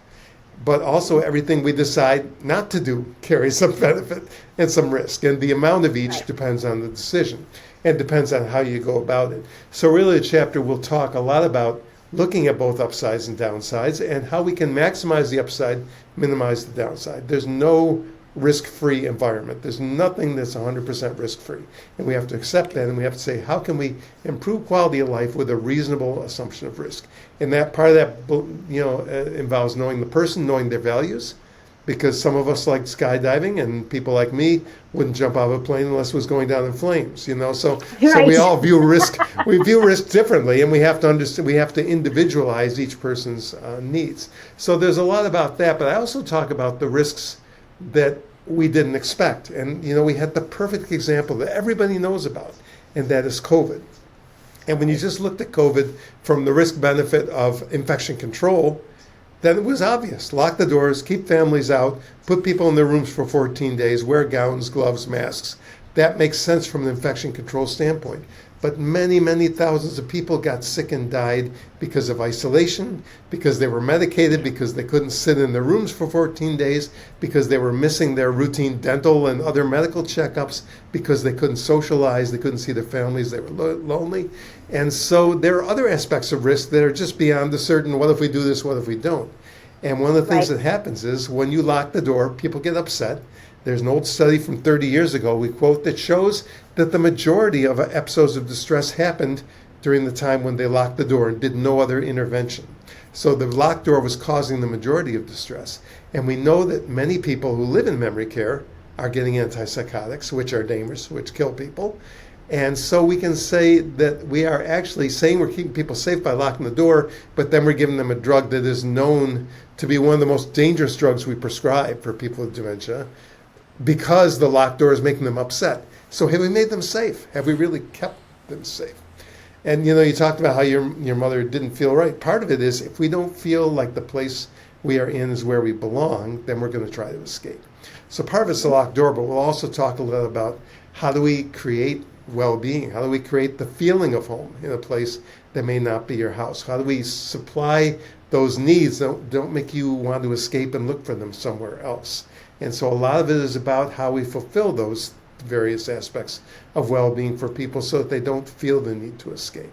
[SPEAKER 4] But also everything we decide not to do carries some benefit and some risk. And the amount of each depends on the decision and depends on how you go about it. So really the chapter will talk a lot about looking at both upsides and downsides and how we can maximize the upside, minimize the downside. There's no risk-free environment. There's nothing that's 100% risk-free. And we have to accept that, and we have to say, how can we improve quality of life with a reasonable assumption of risk? And that part of that, involves knowing the person, knowing their values, because some of us like skydiving, and people like me wouldn't jump out of a plane unless it was going down in flames, So we all view risk, we view risk differently, and we have to understand, we have to individualize each person's needs. So there's a lot about that, but I also talk about the risks that we didn't expect. And, we had the perfect example that everybody knows about, and that is COVID. And when you just looked at COVID from the risk benefit of infection control, then it was obvious. Lock the doors, keep families out, put people in their rooms for 14 days, wear gowns, gloves, masks. That makes sense from an infection control standpoint. But many, many thousands of people got sick and died because of isolation, because they were medicated, because they couldn't sit in their rooms for 14 days, because they were missing their routine dental and other medical checkups, because they couldn't socialize, they couldn't see their families, they were lonely. And so there are other aspects of risk that are just beyond the certain, what if we do this, what if we don't? And one of the things that happens is when you lock the door, people get upset. There's an old study from 30 years ago, we quote, that shows that the majority of episodes of distress happened during the time when they locked the door and did no other intervention. So the locked door was causing the majority of distress. And we know that many people who live in memory care are getting antipsychotics, which are dangerous, which kill people. And so we can say that we are actually saying we're keeping people safe by locking the door, but then we're giving them a drug that is known to be one of the most dangerous drugs we prescribe for people with dementia, because the locked door is making them upset. So have we made them safe? Have we really kept them safe? And you talked about how your mother didn't feel right. Part of it is if we don't feel like the place we are in is where we belong, then we're going to try to escape. So part of it's the locked door, but we'll also talk a little about how do we create well-being? How do we create the feeling of home in a place that may not be your house? How do we supply those needs that don't make you want to escape and look for them somewhere else? And so a lot of it is about how we fulfill those various aspects of well-being for people so that they don't feel the need to escape.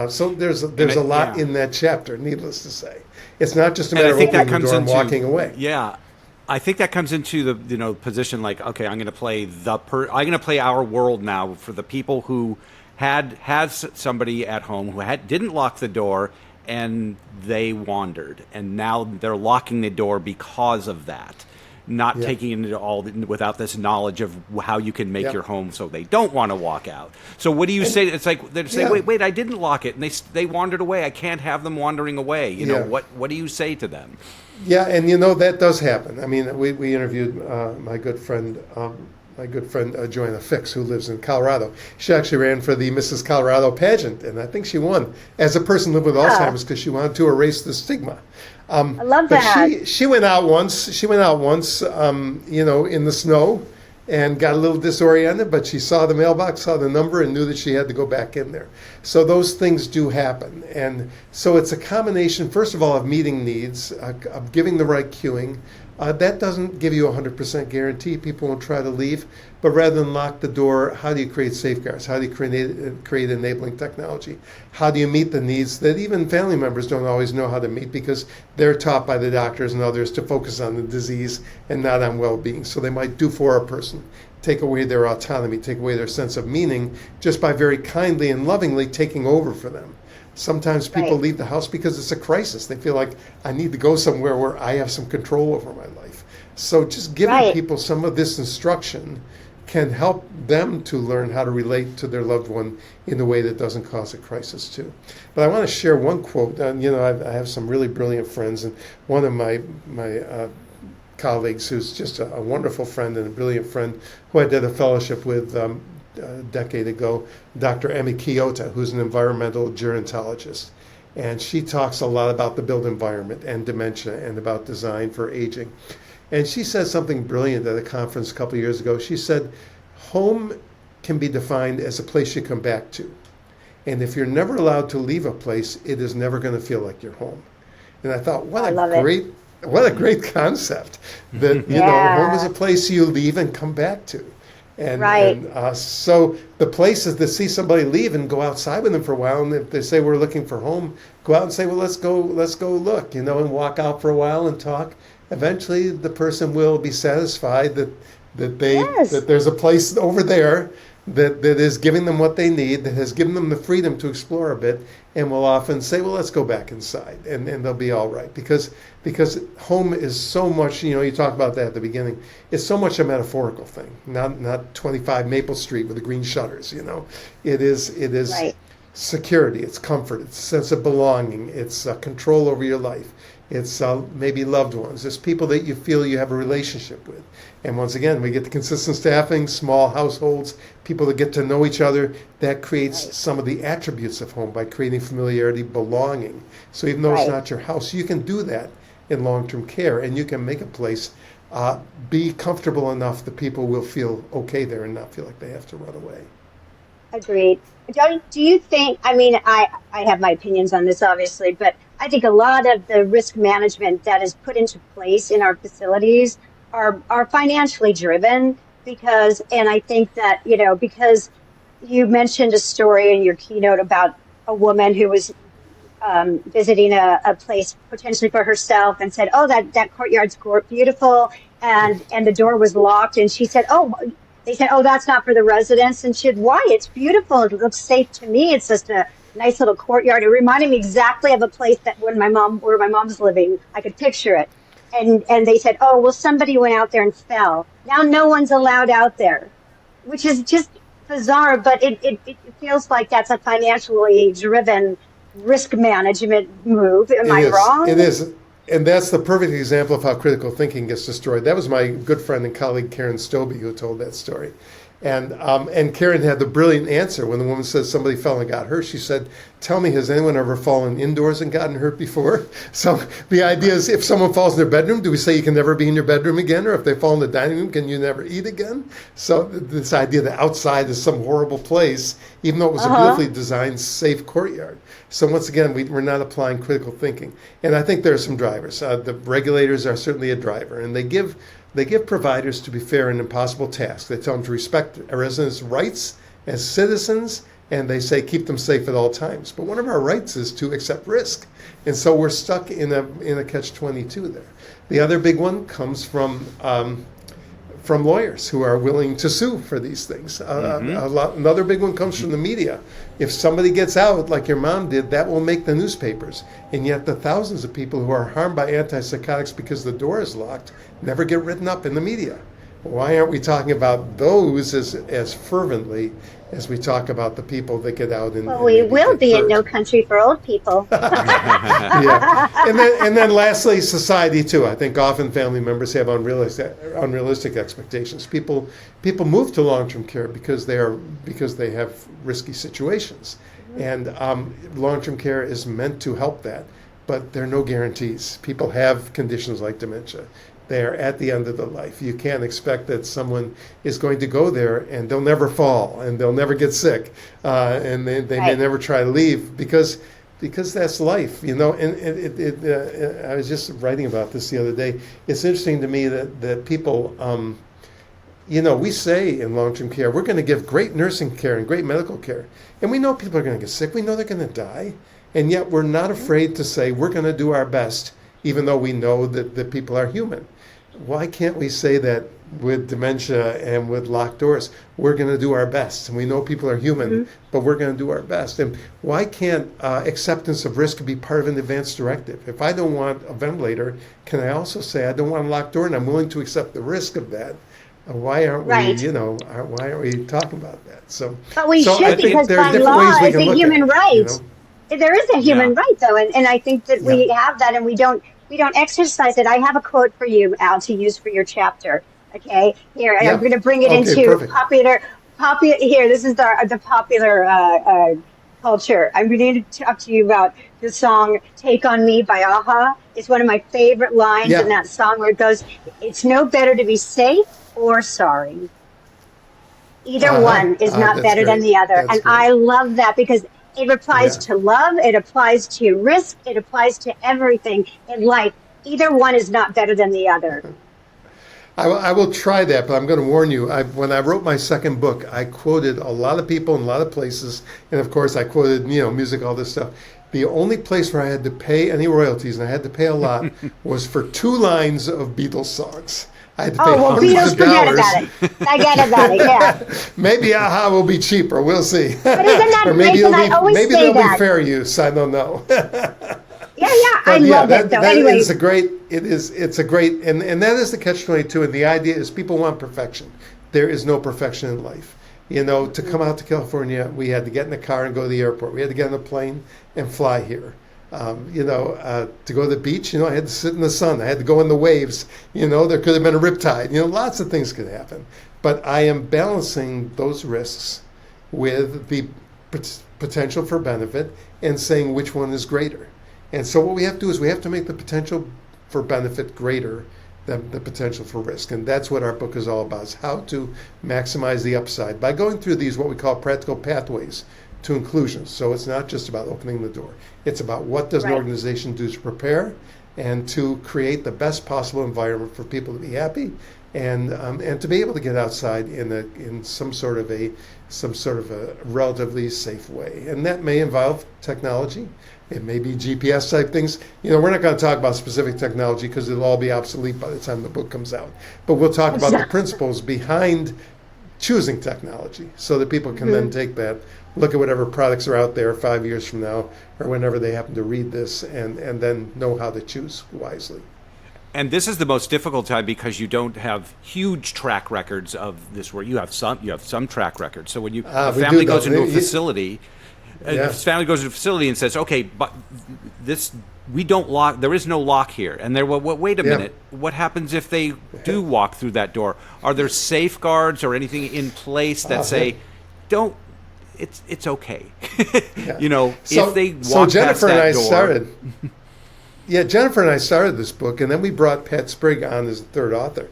[SPEAKER 4] So there's a lot in that chapter, needless to say. It's not just a matter of opening the door and walking away.
[SPEAKER 2] Yeah. I think that comes into the position like, okay, I'm going to play our world now for the people who has somebody at home who didn't lock the door and they wandered, and now they're locking the door because of that. Not taking it all without this knowledge of how you can make your home so they don't want to walk out. So what do you say? It's like they say, wait, I didn't lock it, and they wandered away. I can't have them wandering away. What do you say to them?
[SPEAKER 4] Yeah, and that does happen. I mean, we interviewed my good friend Joanna Fix, who lives in Colorado. She actually ran for the Mrs. Colorado pageant, and I think she won as a person living with Alzheimer's because she wanted to erase the stigma.
[SPEAKER 3] I love that.
[SPEAKER 4] But she went out once. In the snow, and got a little disoriented. But she saw the mailbox, saw the number, and knew that she had to go back in there. So those things do happen, and so it's a combination, first of all, of meeting needs, of giving the right cueing. That doesn't give you a 100% guarantee. People won't try to leave. But rather than lock the door, how do you create safeguards? How do you create enabling technology? How do you meet the needs that even family members don't always know how to meet because they're taught by the doctors and others to focus on the disease and not on well-being. So they might do for a person, take away their autonomy, take away their sense of meaning just by very kindly and lovingly taking over for them. Sometimes people leave the house because it's a crisis. They feel like, I need to go somewhere where I have some control over my life. So just giving people some of this instruction can help them to learn how to relate to their loved one in a way that doesn't cause a crisis too. But I want to share one quote. I have some really brilliant friends, and one of my colleagues who's just a wonderful friend and a brilliant friend who I did a fellowship with a decade ago, Dr. Emi Kiyota, who's an environmental gerontologist. And she talks a lot about the built environment and dementia and about design for aging. And she said something brilliant at a conference a couple of years ago. She said, home can be defined as a place you come back to. And if you're never allowed to leave a place, it is never going to feel like your home. And I thought, what a great concept. That, home is a place you leave and come back to. And so the places that see somebody leave and go outside with them for a while, and if they say we're looking for home, go out and say, well, let's go look, and walk out for a while and talk. Eventually, the person will be satisfied that there's a place over there that is giving them what they need, that has given them the freedom to explore a bit, and will often say, well, let's go back inside, and they'll be all right. Because home is so much, you talked about that at the beginning, it's so much a metaphorical thing, not 25 Maple Street with the green shutters, It is security, it's comfort, it's a sense of belonging, it's control over your life. It's maybe loved ones. It's people that you feel you have a relationship with. And once again, we get the consistent staffing, small households, people that get to know each other. That creates some of the attributes of home by creating familiarity, belonging. So even though it's not your house, you can do that in long-term care, and you can make a place be comfortable enough that people will feel okay there and not feel like they have to run away.
[SPEAKER 3] Agreed. Do you think, I have my opinions on this, obviously, but I think a lot of the risk management that is put into place in our facilities are financially driven and I think that, because you mentioned a story in your keynote about a woman who was visiting a place potentially for herself and said, oh, that courtyard's beautiful, and the door was locked, and she said, they said, oh, that's not for the residents. And she said, why? It's beautiful. It looks safe to me. It's just a nice little courtyard. It reminded me exactly of a place that where my mom's living. I could picture it. And they said, oh, well, somebody went out there and fell. Now no one's allowed out there, which is just bizarre. But it feels like that's a financially driven risk management move. Am I wrong?
[SPEAKER 4] It is. And that's the perfect example of how critical thinking gets destroyed. That was my good friend and colleague Karen Stobie who told that story. And Karen had the brilliant answer when the woman says somebody fell and got hurt. She said, "Tell me, has anyone ever fallen indoors and gotten hurt before?" So the idea is, if someone falls in their bedroom, do we say you can never be in your bedroom again? Or if they fall in the dining room, can you never eat again? So this idea that outside is some horrible place, even though it was a beautifully designed, safe courtyard. So once again, we're not applying critical thinking. And I think there are some drivers. The regulators are certainly a driver, and they give providers, to be fair, an impossible task. They tell them to respect our residents' rights as citizens, and they say keep them safe at all times. But one of our rights is to accept risk, and so we're stuck in a catch-22 there. The other big one comes from lawyers who are willing to sue for these things. Another big one comes from the media. If somebody gets out, like your mom did, that will make the newspapers. And yet the thousands of people who are harmed by antipsychotics because the door is locked never get written up in the media. Why aren't we talking about those as fervently as we talk about the people that get out?
[SPEAKER 3] Well, we will be in No Country for Old People.
[SPEAKER 4] Yeah. And then lastly, society too. I think often family members have unrealistic expectations. People move to long-term care because they have risky situations, and long-term care is meant to help that, but there are no guarantees. People have conditions like dementia. They are at the end of their life. You can't expect that someone is going to go there and they'll never fall and they'll never get sick, and they may never try to leave because that's life, you know. And I was just writing about this the other day. It's interesting to me that people, you know, we say in long-term care we're going to give great nursing care and great medical care, and we know people are going to get sick. We know they're going to die, and yet we're not afraid to say we're going to do our best, even though we know that people are human. Why can't we say that with dementia and with locked doors? We're going to do our best. And we know people are human, but we're going to do our best. And why can't acceptance of risk be part of an advance directive? If I don't want a ventilator, can I also say I don't want a locked door and I'm willing to accept the risk of that? Why aren't we, you know, why aren't we talking about that?
[SPEAKER 3] But we should, because by law, it's a human right. You know? There is a human right, though, and I think that we have that, and we don't exercise it. I have a quote for you, Al, to use for your chapter. Okay, here, and I'm going to bring it into popular. Here, this is the popular culture. I'm going to talk to you about the song "Take on Me" by Aha. It's one of my favorite lines in that song, where it goes, "It's no better to be safe or sorry. Either one is not better than the other." And I love that, because it applies to love, it applies to risk, it applies to everything in life. Either one is not better than the other.
[SPEAKER 4] I will try that, but I'm going to warn you. When I wrote my second book, I quoted a lot of people in a lot of places, and of course I quoted, you know, music, all this stuff. The only place where I had to pay any royalties, and I had to pay a lot, was for 2 lines of Beatles songs. I had to pay hundreds of dollars.
[SPEAKER 3] Forget about it, yeah.
[SPEAKER 4] Maybe Aha will be cheaper. We'll see.
[SPEAKER 3] But isn't that great? And I always say that.
[SPEAKER 4] Maybe they'll be fair use. I don't know.
[SPEAKER 3] I love it, though. Anyway.
[SPEAKER 4] It's a great, and that is the catch-22. And the idea is people want perfection. There is no perfection in life. You know, to come out to California, we had to get in a car and go to the airport. We had to get on a plane and fly here. To go to the beach, you know, I had to sit in the sun. I had to go in the waves. You know, there could have been a riptide. You know, lots of things could happen. But I am balancing those risks with the potential for benefit and saying which one is greater. And so what we have to do is we have to make the potential for benefit greater than the potential for risk. And that's what our book is all about, is how to maximize the upside by going through these what we call practical pathways to inclusion. So it's not just about opening the door. It's about what does an organization do to prepare and to create the best possible environment for people to be happy and to be able to get outside in some sort of a relatively safe way. And that may involve technology. It may be GPS type things. You know, we're not going to talk about specific technology because it'll all be obsolete by the time the book comes out. But we'll talk about the principles behind choosing technology so that people can then take that, look at whatever products are out there 5 years from now or whenever they happen to read this and then know how to choose wisely.
[SPEAKER 2] And this is the most difficult time because you don't have huge track records of this work. You have some track records. So when a family goes into a facility, If his family goes to the facility and says, okay, but we don't lock, there is no lock here. And wait a minute, what happens if they do walk through that door? Are there safeguards or anything in place that say, don't, it's okay. If they walk past that door.
[SPEAKER 4] Jennifer and I started this book, and then we brought Pat Sprigg on as the third author.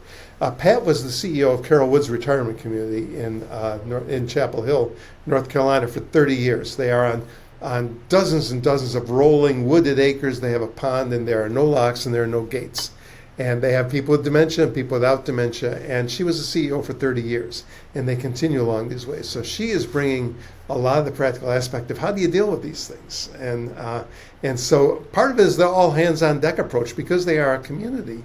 [SPEAKER 4] Pat was the CEO of Carol Woods Retirement Community in Chapel Hill, North Carolina, for 30 years. They are on dozens and dozens of rolling wooded acres. They have a pond, and there are no locks and there are no gates. And they have people with dementia and people without dementia. And she was the CEO for 30 years, and they continue along these ways. So she is bringing a lot of the practical aspect of how do you deal with these things. And so part of it is the all hands on deck approach, because they are a community.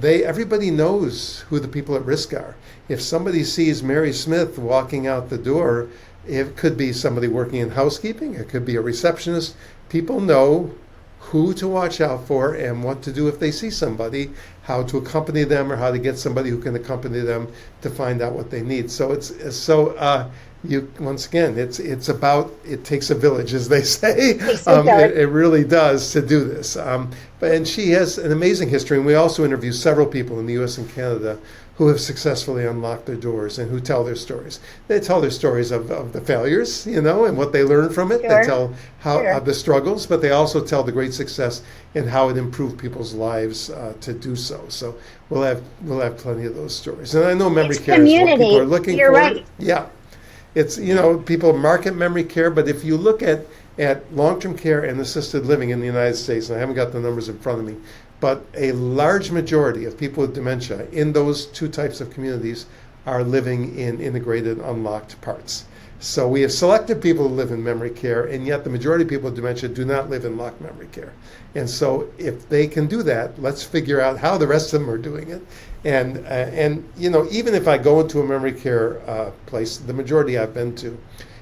[SPEAKER 4] Everybody knows who the people at risk are. If somebody sees Mary Smith walking out the door, it could be somebody working in housekeeping, it could be a receptionist. People know who to watch out for and what to do if they see somebody, how to accompany them, or how to get somebody who can accompany them to find out what they need. So once again, it's about, it takes a village, as they say. It really does to do this. And she has an amazing history, and we also interview several people in the U.S. and Canada who have successfully unlocked their doors and who tell their stories. They tell their stories of the failures, and what they learned from it. Sure. They tell how the struggles, but they also tell the great success and how it improved people's lives to do so. So we'll have plenty of those stories. And I know memory care is what people are looking for.
[SPEAKER 3] You're right.
[SPEAKER 4] Yeah. It's, people market memory care, but if you look at long-term care and assisted living in the United States, and I haven't got the numbers in front of me, but a large majority of people with dementia in those two types of communities are living in integrated, unlocked parts. So we have selected people who live in memory care, and yet the majority of people with dementia do not live in locked memory care. And so if they can do that, let's figure out how the rest of them are doing it. And even if I go into a memory care place, the majority I've been to,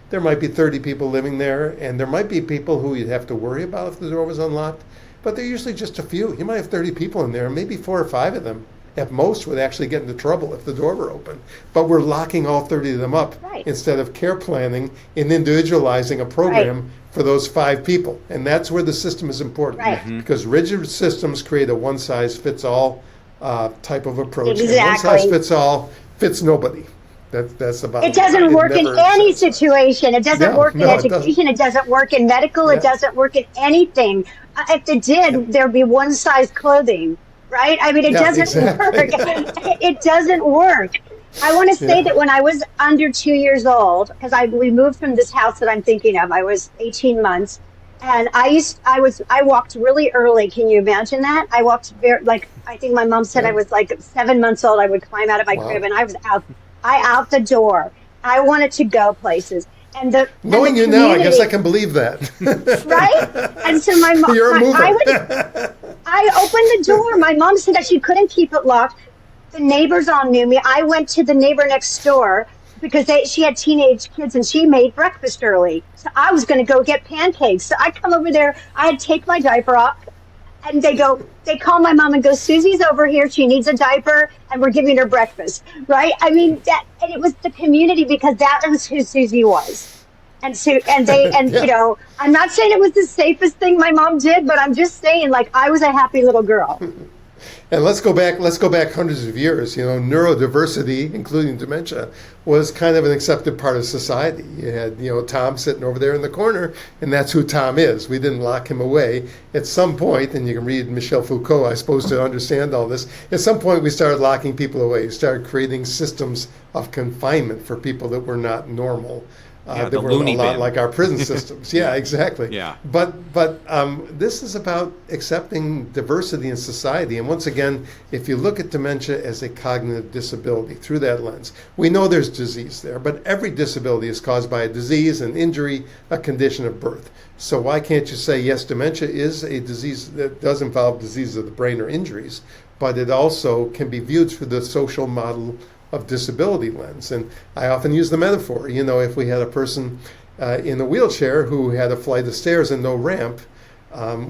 [SPEAKER 4] there might be 30 people living there, and there might be people who you'd have to worry about if the door was unlocked, but they're usually just a few. You might have 30 people in there, and maybe 4 or 5 of them at most would actually get into trouble if the door were open. But we're locking all 30 of them up instead of care planning and individualizing a program for those 5 people. And that's where the system is important, because rigid systems create a one-size-fits-all type of approach.
[SPEAKER 3] Exactly.
[SPEAKER 4] And one-size-fits-all fits nobody. That's about
[SPEAKER 3] it. Doesn't work in any situation. It doesn't work in education. It doesn't work in medical. It doesn't work in anything. If it did, there'd be one-size clothing, right? I mean, it doesn't work. It doesn't work. I want to say that when I was under 2 years old, because we moved from this house that I'm thinking of, I was 18 months, and I walked really early. Can you imagine that? I walked I think my mom said I was like 7 months old. I would climb out of my crib, and I was out the door. I wanted to go places.
[SPEAKER 4] Knowing you now, I guess I can believe that.
[SPEAKER 3] Right? And so my mom, I opened the door. My mom said that she couldn't keep it locked. The neighbors all knew me. I went to the neighbor next door because she had teenage kids, and she made breakfast early. So I was going to go get pancakes. So I come over there. I had to take my diaper off. And they call my mom and go, Susie's over here. She needs a diaper, and we're giving her breakfast, right? I mean, and it was the community, because that was who Susie was. I'm not saying it was the safest thing my mom did, but I'm just saying, I was a happy little girl.
[SPEAKER 4] And let's go back hundreds of years. Neurodiversity, including dementia, was kind of an accepted part of society. You had, Tom sitting over there in the corner, and that's who Tom is. We didn't lock him away. At some point, and you can read Michel Foucault, I suppose, to understand all this, at some point we started locking people away. We started creating systems of confinement for people that were not normal. That were a lot like our prison systems. Yeah, exactly.
[SPEAKER 2] Yeah.
[SPEAKER 4] But this is about accepting diversity in society. And once again, if you look at dementia as a cognitive disability through that lens, we know there's disease there, but every disability is caused by a disease, an injury, a condition of birth. So why can't you say, yes, dementia is a disease that does involve disease of the brain or injuries, but it also can be viewed through the social model of disability lens. And I often use the metaphor, if we had a person in a wheelchair who had a flight of stairs and no ramp,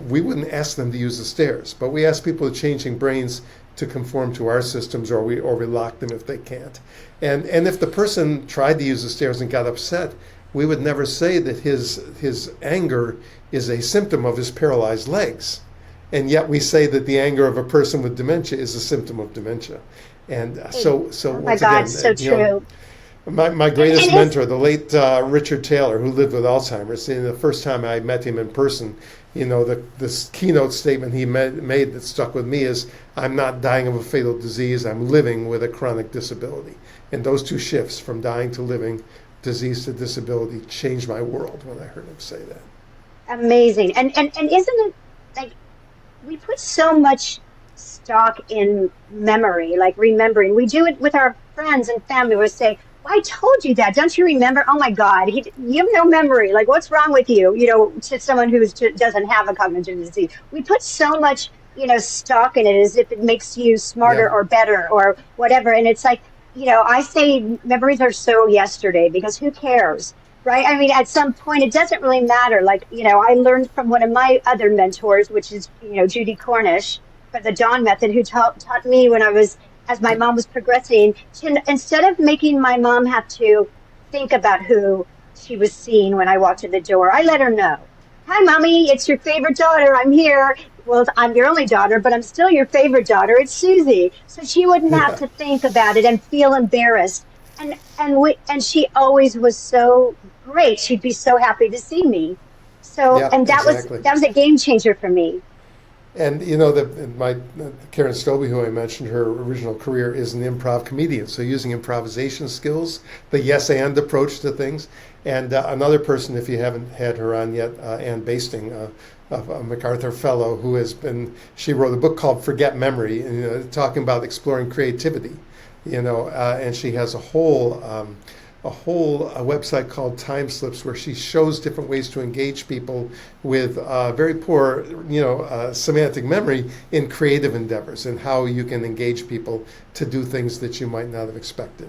[SPEAKER 4] we wouldn't ask them to use the stairs, but we ask people with changing brains to conform to our systems, or we lock them if they can't. And if the person tried to use the stairs and got upset, we would never say that his anger is a symptom of his paralyzed legs. And yet we say that the anger of a person with dementia is a symptom of dementia. And so
[SPEAKER 3] Oh my
[SPEAKER 4] once
[SPEAKER 3] God,
[SPEAKER 4] again,
[SPEAKER 3] so
[SPEAKER 4] you know,
[SPEAKER 3] true.
[SPEAKER 4] my greatest
[SPEAKER 3] And
[SPEAKER 4] mentor, the late Richard Taylor, who lived with Alzheimer's, and the first time I met him in person, you know, this keynote statement he made that stuck with me is, "I'm not dying of a fatal disease, I'm living with a chronic disability." And those two shifts, from dying to living, disease to disability, changed my world when I heard him say that.
[SPEAKER 3] Amazing. And isn't it like we put so much stock in memory, like remembering. We do it with our friends and family. We say, well, I told you that. Don't you remember? Oh my God, you have no memory. Like, what's wrong with you? You know, to someone who doesn't have a cognitive disease. We put so much, you know, stock in it as if it makes you smarter or better or whatever. And it's like, you know, I say memories are so yesterday because who cares? Right? I mean, at some point, it doesn't really matter. Like, you know, I learned from one of my other mentors, which is, you know, Judy Cornish, for the Dawn Method, who taught me when I was, as my mom was progressing, to, instead of making my mom have to think about who she was seeing when I walked in the door, I let her know. Hi, Mommy, it's your favorite daughter. I'm here. Well, I'm your only daughter, but I'm still your favorite daughter. It's Susie. So she wouldn't have to think about it and feel embarrassed. And she always was so great. She'd be so happy to see me. So, and that was a game changer for me.
[SPEAKER 4] And you know, Karen Stobie, who I mentioned, her original career is an improv comedian. So using improvisation skills, the yes and approach to things. And another person, if you haven't had her on yet, Ann Basting, a MacArthur Fellow, she wrote a book called Forget Memory, and, you know, talking about exploring creativity. You know, and she has a whole website called Time Slips, where she shows different ways to engage people with very poor, you know, semantic memory in creative endeavors, and how you can engage people to do things that you might not have expected.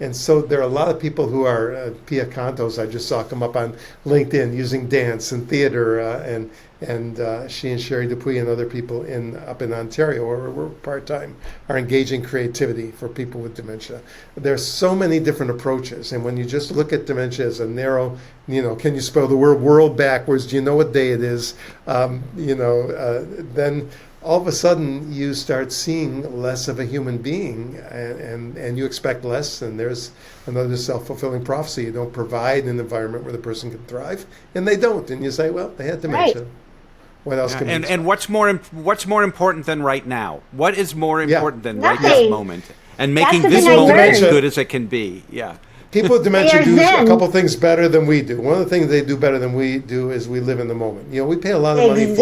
[SPEAKER 4] And so there are a lot of people who are Pia Cantos. I just saw come up on LinkedIn using dance and theater, and she and Sherry Dupuy and other people up in Ontario, where we're part-time, are engaging creativity for people with dementia. There's so many different approaches, and when you just look at dementia as a narrow, you know, can you spell the word world backwards? Do you know what day it is? Then all of a sudden you start seeing less of a human being, and you expect less, and there's another self-fulfilling prophecy. You don't provide an environment where the person can thrive, and they don't, and you say, well, they had dementia. Right. What else can we expect?
[SPEAKER 2] And what's more important than right now? What is more important than right this moment? And making this moment as good as it can be. Yeah.
[SPEAKER 4] People with dementia do a couple things better than we do. One of the things they do better than we do is we live in the moment. You know, we pay a lot of money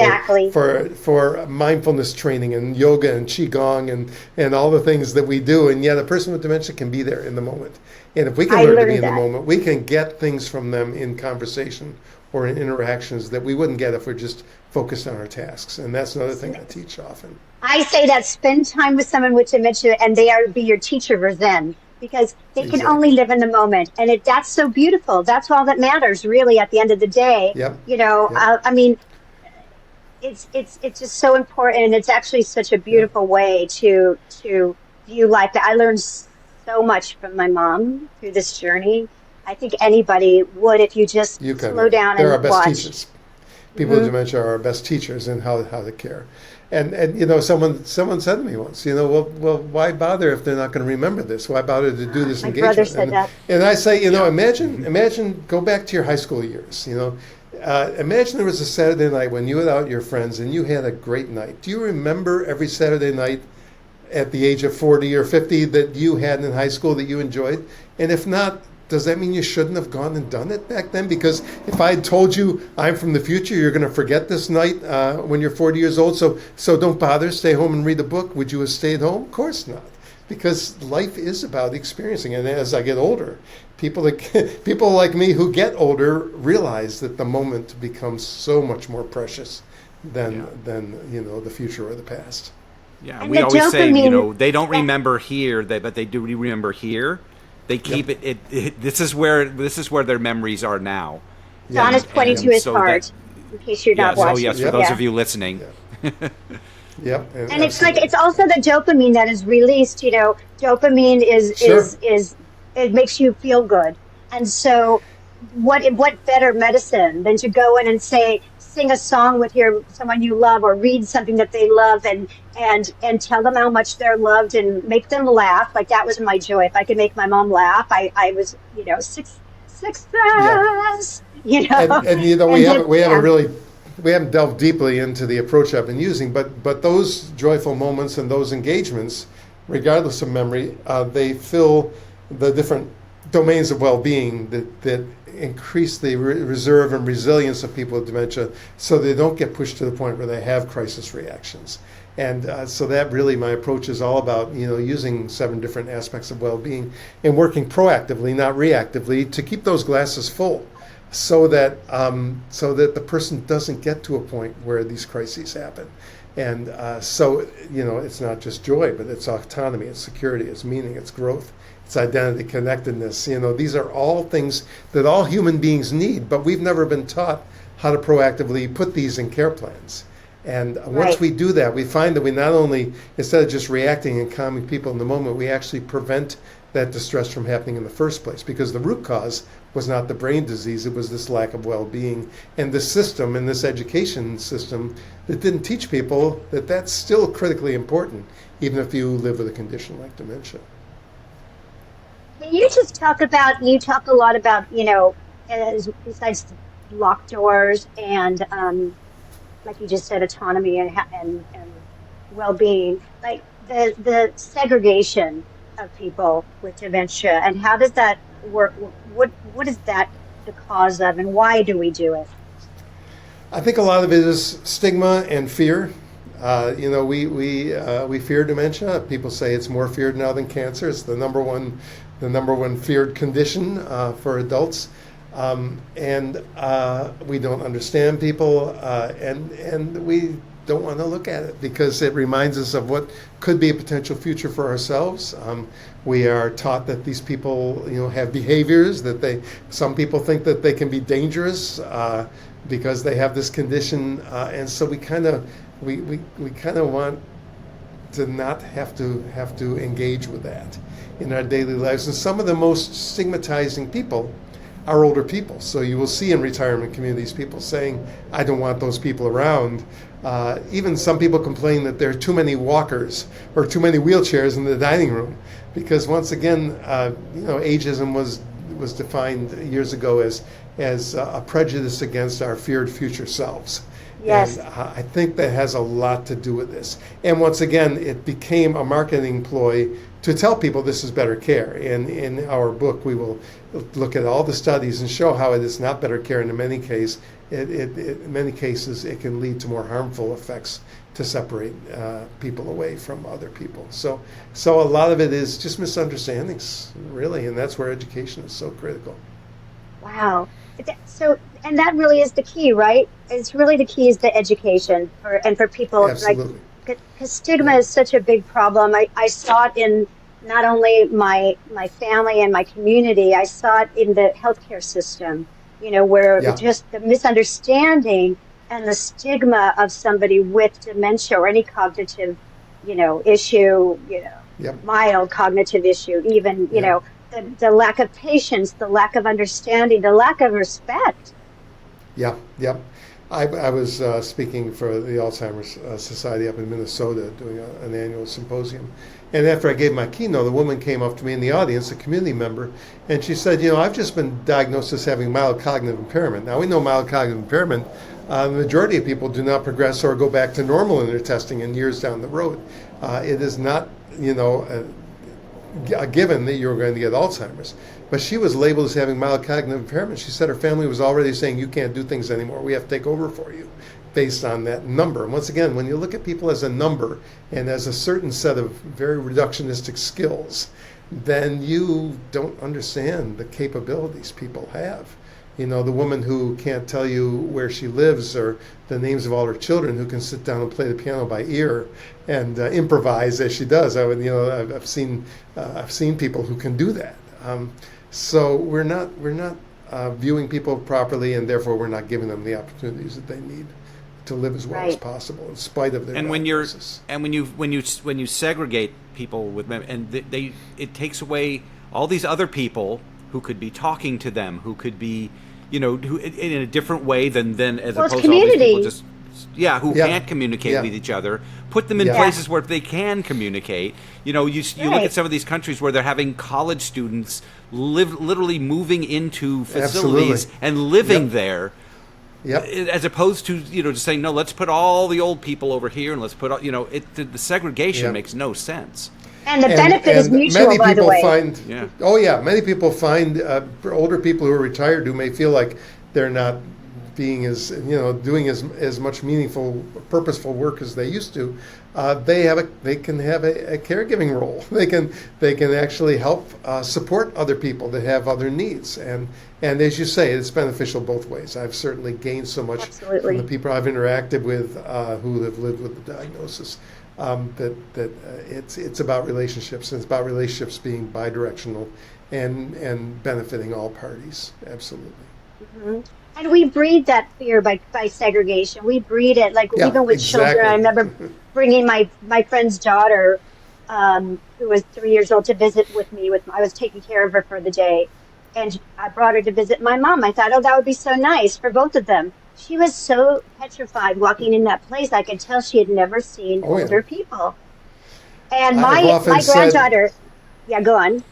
[SPEAKER 4] for mindfulness training and yoga and qigong and all the things that we do, and yet a person with dementia can be there in the moment. And if we can learn to be in the moment, we can get things from them in conversation or in interactions that we wouldn't get if we're just focused on our tasks. And that's another thing I teach often.
[SPEAKER 3] I say that spend time with someone with dementia, and they are be your teacher for Zen, because they can only live in the moment, and that's so beautiful. That's all that matters, really, at the end of the day.
[SPEAKER 4] Yep.
[SPEAKER 3] You know, I mean, it's just so important, and it's actually such a beautiful way to view life. I learned so much from my mom through this journey. I think anybody would if you just slow down and watch.
[SPEAKER 4] They're our best teachers. People with dementia are our best teachers in how to care. And you know, someone said to me once, you know, well, why bother if they're not going to remember this? Why bother to do this engagement? My brother said that. And I say, you know, imagine, go back to your high school years. You know, imagine there was a Saturday night when you were out with your friends and you had a great night. Do you remember every Saturday night at the age of 40 or 50 that you had in high school that you enjoyed? And if not, does that mean you shouldn't have gone and done it back then? Because if I had told you I'm from the future, you're going to forget this night when you're 40 years old, so don't bother, stay home and read a book, would you have stayed home? Of course not. Because life is about experiencing. And as I get older, people like me who get older realize that the moment becomes so much more precious than you know, the future or the past.
[SPEAKER 2] Yeah, and we always say, you know, they don't remember here, but they do remember here. They keep it. This is where their memories are now.
[SPEAKER 3] John is pointing to his heart, in case you're not watching.
[SPEAKER 2] Oh yes, for those of you listening.
[SPEAKER 4] Yep.
[SPEAKER 3] And it's like, it's also the dopamine that is released. You know, dopamine is it makes you feel good, and so what better medicine than to go in and sing a song with someone you love, or read something that they love, and tell them how much they're loved and make them laugh. Like, that was my joy. If I could make my mom laugh, I was, success,
[SPEAKER 4] And we haven't delved deeply into the approach I've been using, but those joyful moments and those engagements, regardless of memory, they fill the different domains of well-being that increase the reserve and resilience of people with dementia, so they don't get pushed to the point where they have crisis reactions. And so that really, my approach is all about, using 7 different aspects of well-being and working proactively, not reactively, to keep those glasses full, so that the person doesn't get to a point where these crises happen. And so it's not just joy, but it's autonomy, it's security, it's meaning, it's growth, it's identity, connectedness. These are all things that all human beings need, but we've never been taught how to proactively put these in care plans. And once we do that, we find that we not only, instead of just reacting and calming people in the moment, we actually prevent that distress from happening in the first place, because the root cause was not the brain disease, it was this lack of well-being. And this system, and this education system, that didn't teach people that that's still critically important, even if you live with a condition like dementia.
[SPEAKER 3] Can you just talk a lot about, besides locked doors and, like you just said, autonomy and well-being, like the segregation of people with dementia, and how does that work? What is that the cause of, and why do we do it?
[SPEAKER 4] I think a lot of it is stigma and fear. We fear dementia. People say it's more feared now than cancer. It's the number one feared condition for adults. And we don't understand people, and we don't want to look at it because it reminds us of what could be a potential future for ourselves. We are taught that these people, have behaviors that some people think that they can be dangerous because they have this condition, and so we kind of want to not have to engage with that in our daily lives. And some of the most stigmatizing people are older people. So you will see in retirement communities people saying, I don't want those people around. Even some people complain that there are too many walkers or too many wheelchairs in the dining room, because once again, ageism was defined years ago as a prejudice against our feared future selves.
[SPEAKER 3] Yes.
[SPEAKER 4] And I think that has a lot to do with this. And once again, it became a marketing ploy to tell people this is better care. And in our book, we will look at all the studies and show how it is not better care. And in many cases, it can lead to more harmful effects to separate people away from other people. So a lot of it is just misunderstandings, really, and that's where education is so critical.
[SPEAKER 3] Wow. So, and that really is the key, right? It's really the key is the education for people.
[SPEAKER 4] Absolutely.
[SPEAKER 3] Because stigma is such a big problem. I saw it in not only my family and my community, I saw it in the healthcare system, where just the misunderstanding and the stigma of somebody with dementia or any cognitive, issue, mild cognitive issue, even, the lack of patience, the lack of understanding, the lack of respect.
[SPEAKER 4] Yeah. I was speaking for the Alzheimer's Society up in Minnesota, doing an annual symposium. And after I gave my keynote, a woman came up to me in the audience, a community member, and she said, I've just been diagnosed as having mild cognitive impairment. Now, we know mild cognitive impairment, the majority of people do not progress or go back to normal in their testing in years down the road. It is not, a given that you're going to get Alzheimer's. But she was labeled as having mild cognitive impairment. She said her family was already saying, you can't do things anymore. We have to take over for you based on that number. And once again, when you look at people as a number and as a certain set of very reductionistic skills, then you don't understand the capabilities people have. The woman who can't tell you where she lives or the names of all her children, who can sit down and play the piano by ear and improvise as she does. I've seen people who can do that. So we're not viewing people properly, and therefore we're not giving them the opportunities that they need to live as well as possible, in spite of their diagnosis.
[SPEAKER 2] When you segregate people with it takes away all these other people who could be talking to them, who could be, who, in a different way than as
[SPEAKER 3] Well, it's
[SPEAKER 2] opposed to all these people
[SPEAKER 3] community.
[SPEAKER 2] just, who can't communicate with each other. Put them in places where they can communicate. You look at some of these countries where they're having college students literally moving into facilities and living there.
[SPEAKER 4] Yep.
[SPEAKER 2] As opposed to just saying, no, let's put all the old people over here and let's put all, the segregation makes no sense.
[SPEAKER 3] And the benefit is mutual, by the way.
[SPEAKER 4] Many people find older people who are retired who may feel like they're not being doing as much meaningful, purposeful work as they used to. They can have a caregiving role. They can actually help support other people that have other needs. And as you say, it's beneficial both ways. I've certainly gained so much from the people I've interacted with who have lived with the diagnosis. That it's about relationships, and it's about relationships being bidirectional and benefiting all parties. Absolutely.
[SPEAKER 3] Mm-hmm. And we breed that fear by segregation. We breed it, even with children. I remember bringing my friend's daughter, who was 3 years old, to visit with me. I was taking care of her for the day, and I brought her to visit my mom. I thought, that would be so nice for both of them. She was so petrified walking in that place. I could tell she had never seen older people. And my granddaughter, go on.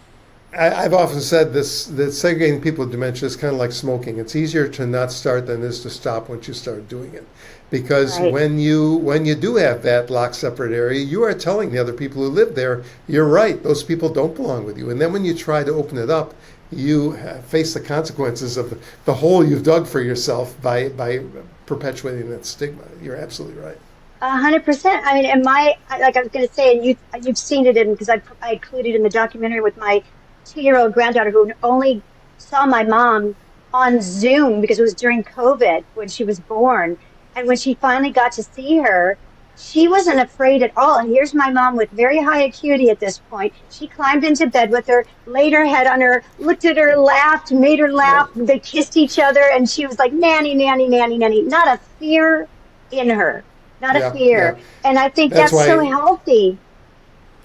[SPEAKER 4] I've often said this, that segregating people with dementia is kind of like smoking. It's easier to not start than it is to stop once you start doing it. Because when you do have that locked separate area, you are telling the other people who live there, you're right, those people don't belong with you. And then when you try to open it up, you face the consequences of the hole you've dug for yourself by perpetuating that stigma. You're absolutely right.
[SPEAKER 3] 100%. I mean, and I was going to say, and you've seen it because I included in the documentary with my 2-year-old granddaughter who only saw my mom on Zoom because it was during COVID when she was born. And when she finally got to see her, she wasn't afraid at all. And here's my mom with very high acuity at this point. She climbed into bed with her, laid her head on her, looked at her, laughed, made her laugh. They kissed each other, and she was like, nanny, nanny, nanny, nanny. Not a fear in her. Not a fear. Yeah. And I think that's so healthy.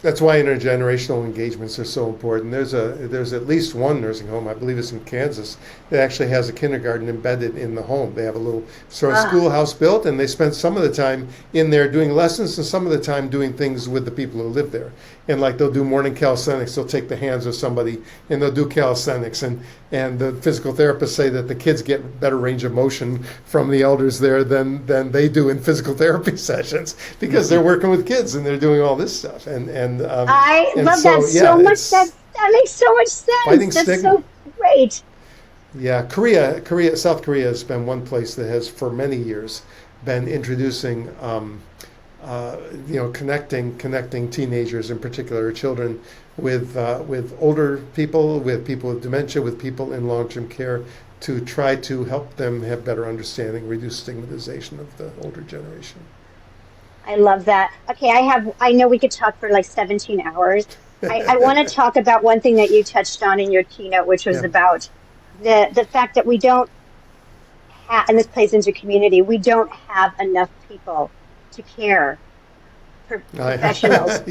[SPEAKER 4] That's why intergenerational engagements are so important. There's at least one nursing home, I believe it's in Kansas, that actually has a kindergarten embedded in the home. They have a little sort of schoolhouse built, and they spend some of the time in there doing lessons and some of the time doing things with the people who live there. And they'll do morning calisthenics. They'll take the hands of somebody and they'll do calisthenics. And the physical therapists say that the kids get better range of motion from the elders there than they do in physical therapy sessions because they're working with kids and they're doing all this stuff.
[SPEAKER 3] I love that so much. That makes so much sense. That's stigma. So great.
[SPEAKER 4] Yeah, South Korea has been one place that has for many years been introducing connecting teenagers, in particular children, with older people, with people with dementia, with people in long-term care, to try to help them have better understanding, reduce stigmatization of the older generation.
[SPEAKER 3] I love that. Okay, I know we could talk for 17 hours. I want to talk about one thing that you touched on in your keynote, which was about the fact that we don't have, and this plays into community, we don't have enough people to care for professionals.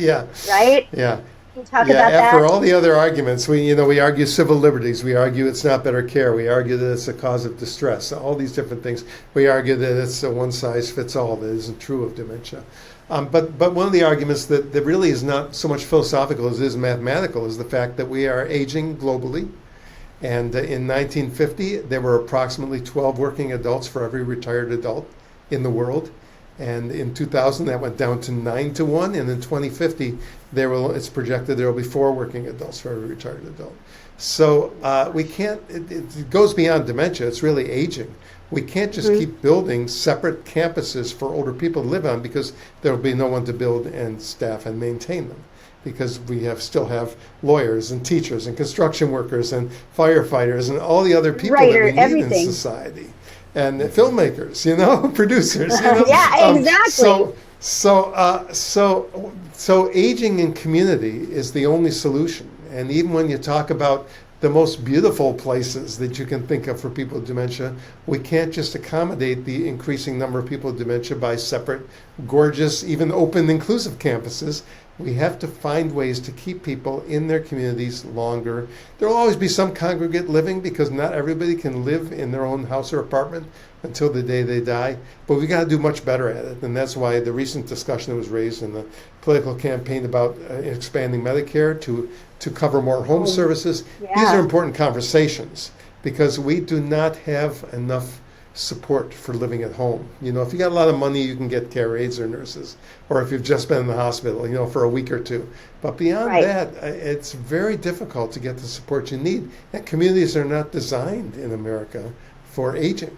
[SPEAKER 3] Right?
[SPEAKER 4] Yeah.
[SPEAKER 3] Can you talk about that?
[SPEAKER 4] After all the other arguments, we argue civil liberties, we argue it's not better care, we argue that it's a cause of distress, all these different things. We argue that it's a one-size-fits-all that isn't true of dementia. But one of the arguments that really is not so much philosophical as it is mathematical is the fact that we are aging globally. And in 1950, there were approximately 12 working adults for every retired adult in the world. And in 2000, that went down to 9 to 1. And in 2050, it's projected there will be 4 working adults for every retired adult. So we can't, it goes beyond dementia. It's really aging. We can't just keep building separate campuses for older people to live on because there will be no one to build and staff and maintain them. Because we still have lawyers and teachers and construction workers and firefighters and all the other people that we need in society. And filmmakers, producers.
[SPEAKER 3] Yeah, exactly.
[SPEAKER 4] So aging in community is the only solution. And even when you talk about the most beautiful places that you can think of for people with dementia, we can't just accommodate the increasing number of people with dementia by separate, gorgeous, even open, inclusive campuses. We have to find ways to keep people in their communities longer. There will always be some congregate living because not everybody can live in their own house or apartment until the day they die. But we got to do much better at it. And that's why the recent discussion that was raised in the political campaign about expanding Medicare to cover more home services.
[SPEAKER 3] Yeah.
[SPEAKER 4] These are important conversations because we do not have enough support for living at home. You know, if you got a lot of money, you can get care aides or nurses, or if you've just been in the hospital, you know, for a week or two. But beyond that, it's very difficult to get the support you need. And communities are not designed in America for aging.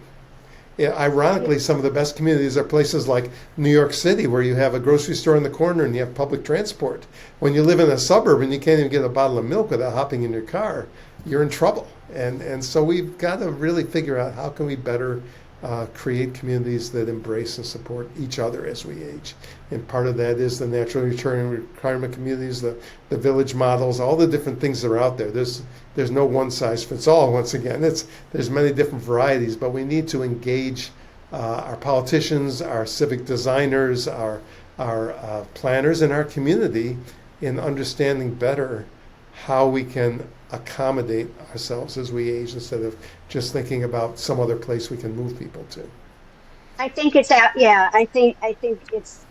[SPEAKER 4] Yeah, ironically, some of the best communities are places like New York City, where you have a grocery store in the corner and you have public transport. When you live in a suburb and you can't even get a bottle of milk without hopping in your car, you're in trouble. And so we've got to really figure out how can we better create communities that embrace and support each other as we age. And part of that is the natural retirement communities, the village models, all the different things that are out there. There's no one size fits all. Once again, there's many different varieties, but we need to engage our politicians, our civic designers, our planners in our community in understanding better how we can accommodate ourselves as we age instead of just thinking about some other place we can move people to.
[SPEAKER 3] I think it's I think it's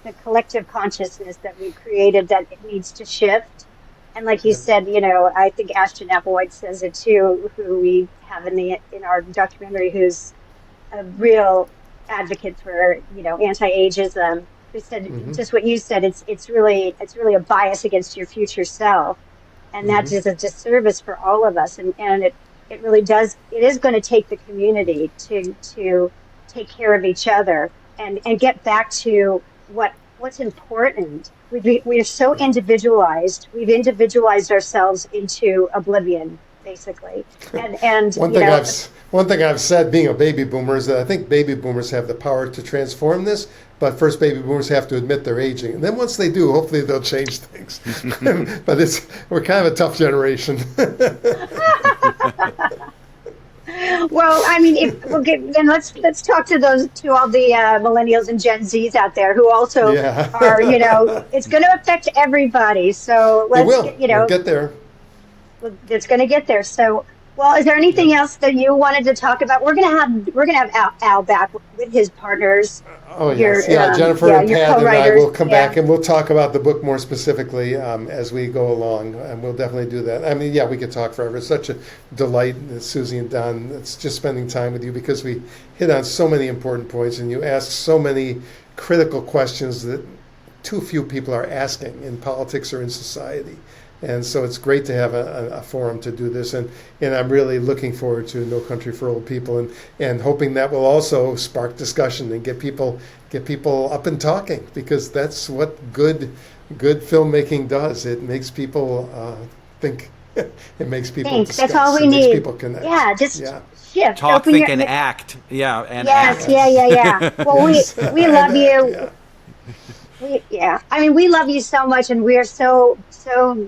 [SPEAKER 3] the collective consciousness that we've created that it needs to shift. And like you said, you know, I think Ashton Applewhite says it too, who we have in our documentary, who's a real advocate for, you know, anti-ageism. Who said just what you said? It's really a bias against your future self. And that is a disservice for all of us. And it really does, it is going to take the community to take care of each other and get back to what's important. We are so individualized. We've individualized ourselves into oblivion, basically. And
[SPEAKER 4] one thing I've said, being a baby boomer, is that I think baby boomers have the power to transform this. But first, baby boomers have to admit they're aging, and then once they do, hopefully they'll change things. But we're kind of a tough generation.
[SPEAKER 3] Well, I mean, let's talk to all the millennials and Gen Zs out there who also are, you know, it's going to affect everybody. So
[SPEAKER 4] we'll get there.
[SPEAKER 3] It's going to get there. So, well, is there anything else that you wanted to talk about? We're gonna have Al back with his partners.
[SPEAKER 4] Oh yes, Jennifer and Pat and I will come back and we'll talk about the book more specifically as we go along, and we'll definitely do that. I mean, we could talk forever. It's such a delight, Susie and Don. It's just spending time with you because we hit on so many important points, and you ask so many critical questions that too few people are asking in politics or in society. And so it's great to have a forum to do this, and I'm really looking forward to No Country for Old People, and hoping that will also spark discussion and get people up and talking, because that's what good filmmaking does. It makes people think. It makes people discuss.
[SPEAKER 3] That's all we
[SPEAKER 4] need. It makes people connect.
[SPEAKER 3] Yeah, shift.
[SPEAKER 2] Talk, think, and act. Yeah, and
[SPEAKER 3] yes,
[SPEAKER 2] act.
[SPEAKER 3] Yeah. Well, we love you. I mean, we love you so much, and we are so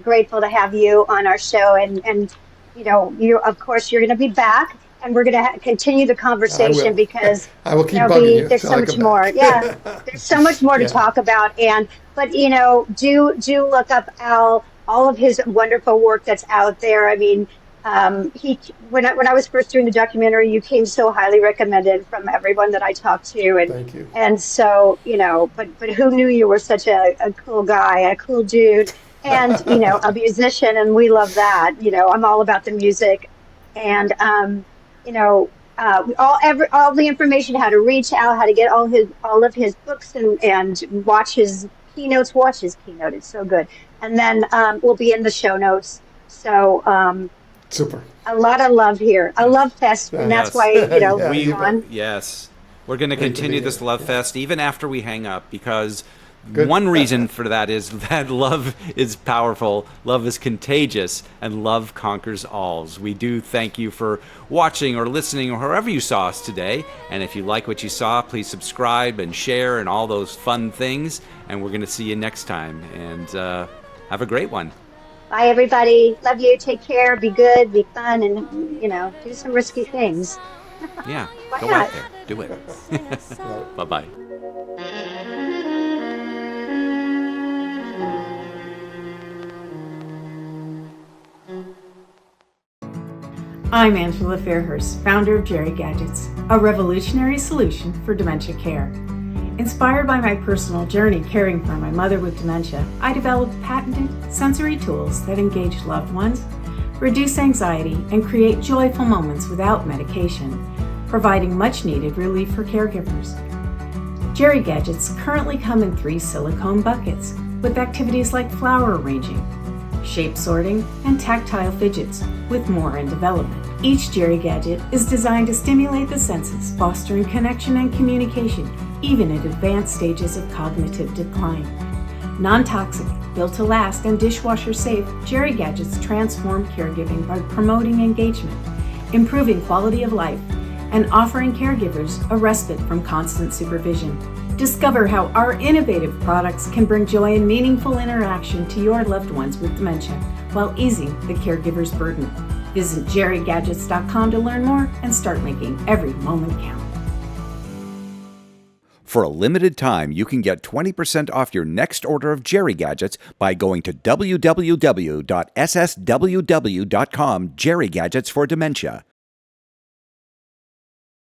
[SPEAKER 3] grateful to have you on our show. And you know, of course, you're going to be back, and we're going to continue the conversation because
[SPEAKER 4] I will keep bugging you.
[SPEAKER 3] There's so much more. Yeah, there's so much more to talk about. But you know, do look up Al, all of his wonderful work that's out there. I mean, when I was first doing the documentary, you came so highly recommended from everyone that I talked to, and
[SPEAKER 4] thank you.
[SPEAKER 3] And so, you know, but who knew you were such a cool guy, a cool dude, and you know, a musician, and we love that. You know, I'm all about the music, and you know, all the information, how to reach out, how to get all of his books, and watch his keynotes. Watch his keynote; it's so good. And then we'll be in the show notes. So.
[SPEAKER 4] Super.
[SPEAKER 3] A lot of love here. A love fest, and that's why, you know,
[SPEAKER 2] we're going to continue this love fest even after we hang up, because one reason for that is that love is powerful, love is contagious, and love conquers all. We do thank you for watching or listening or wherever you saw us today. And if you like what you saw, please subscribe and share and all those fun things. And we're going to see you next time. And have a great one.
[SPEAKER 3] Bye, everybody. Love you. Take care. Be good. Be fun. And, you know, do some risky things.
[SPEAKER 2] Yeah. Go out there. Do it. Bye-bye.
[SPEAKER 6] I'm Angela Fairhurst, founder of Jerry Gadgets, a revolutionary solution for dementia care. Inspired by my personal journey caring for my mother with dementia, I developed patented sensory tools that engage loved ones, reduce anxiety, and create joyful moments without medication, providing much-needed relief for caregivers. Jerry Gadgets currently come in 3 silicone buckets with activities like flower arranging, shape sorting, and tactile fidgets, with more in development. Each Jerry Gadget is designed to stimulate the senses, fostering connection and communication, even at advanced stages of cognitive decline. Non-toxic, built to last, and dishwasher safe, Jerry Gadgets transform caregiving by promoting engagement, improving quality of life, and offering caregivers a respite from constant supervision. Discover how our innovative products can bring joy and meaningful interaction to your loved ones with dementia while easing the caregiver's burden. Visit jerrygadgets.com to learn more and start making every moment count.
[SPEAKER 2] For a limited time, you can get 20% off your next order of Jerry Gadgets by going to www.ssww.com, Jerry Gadgets for Dementia.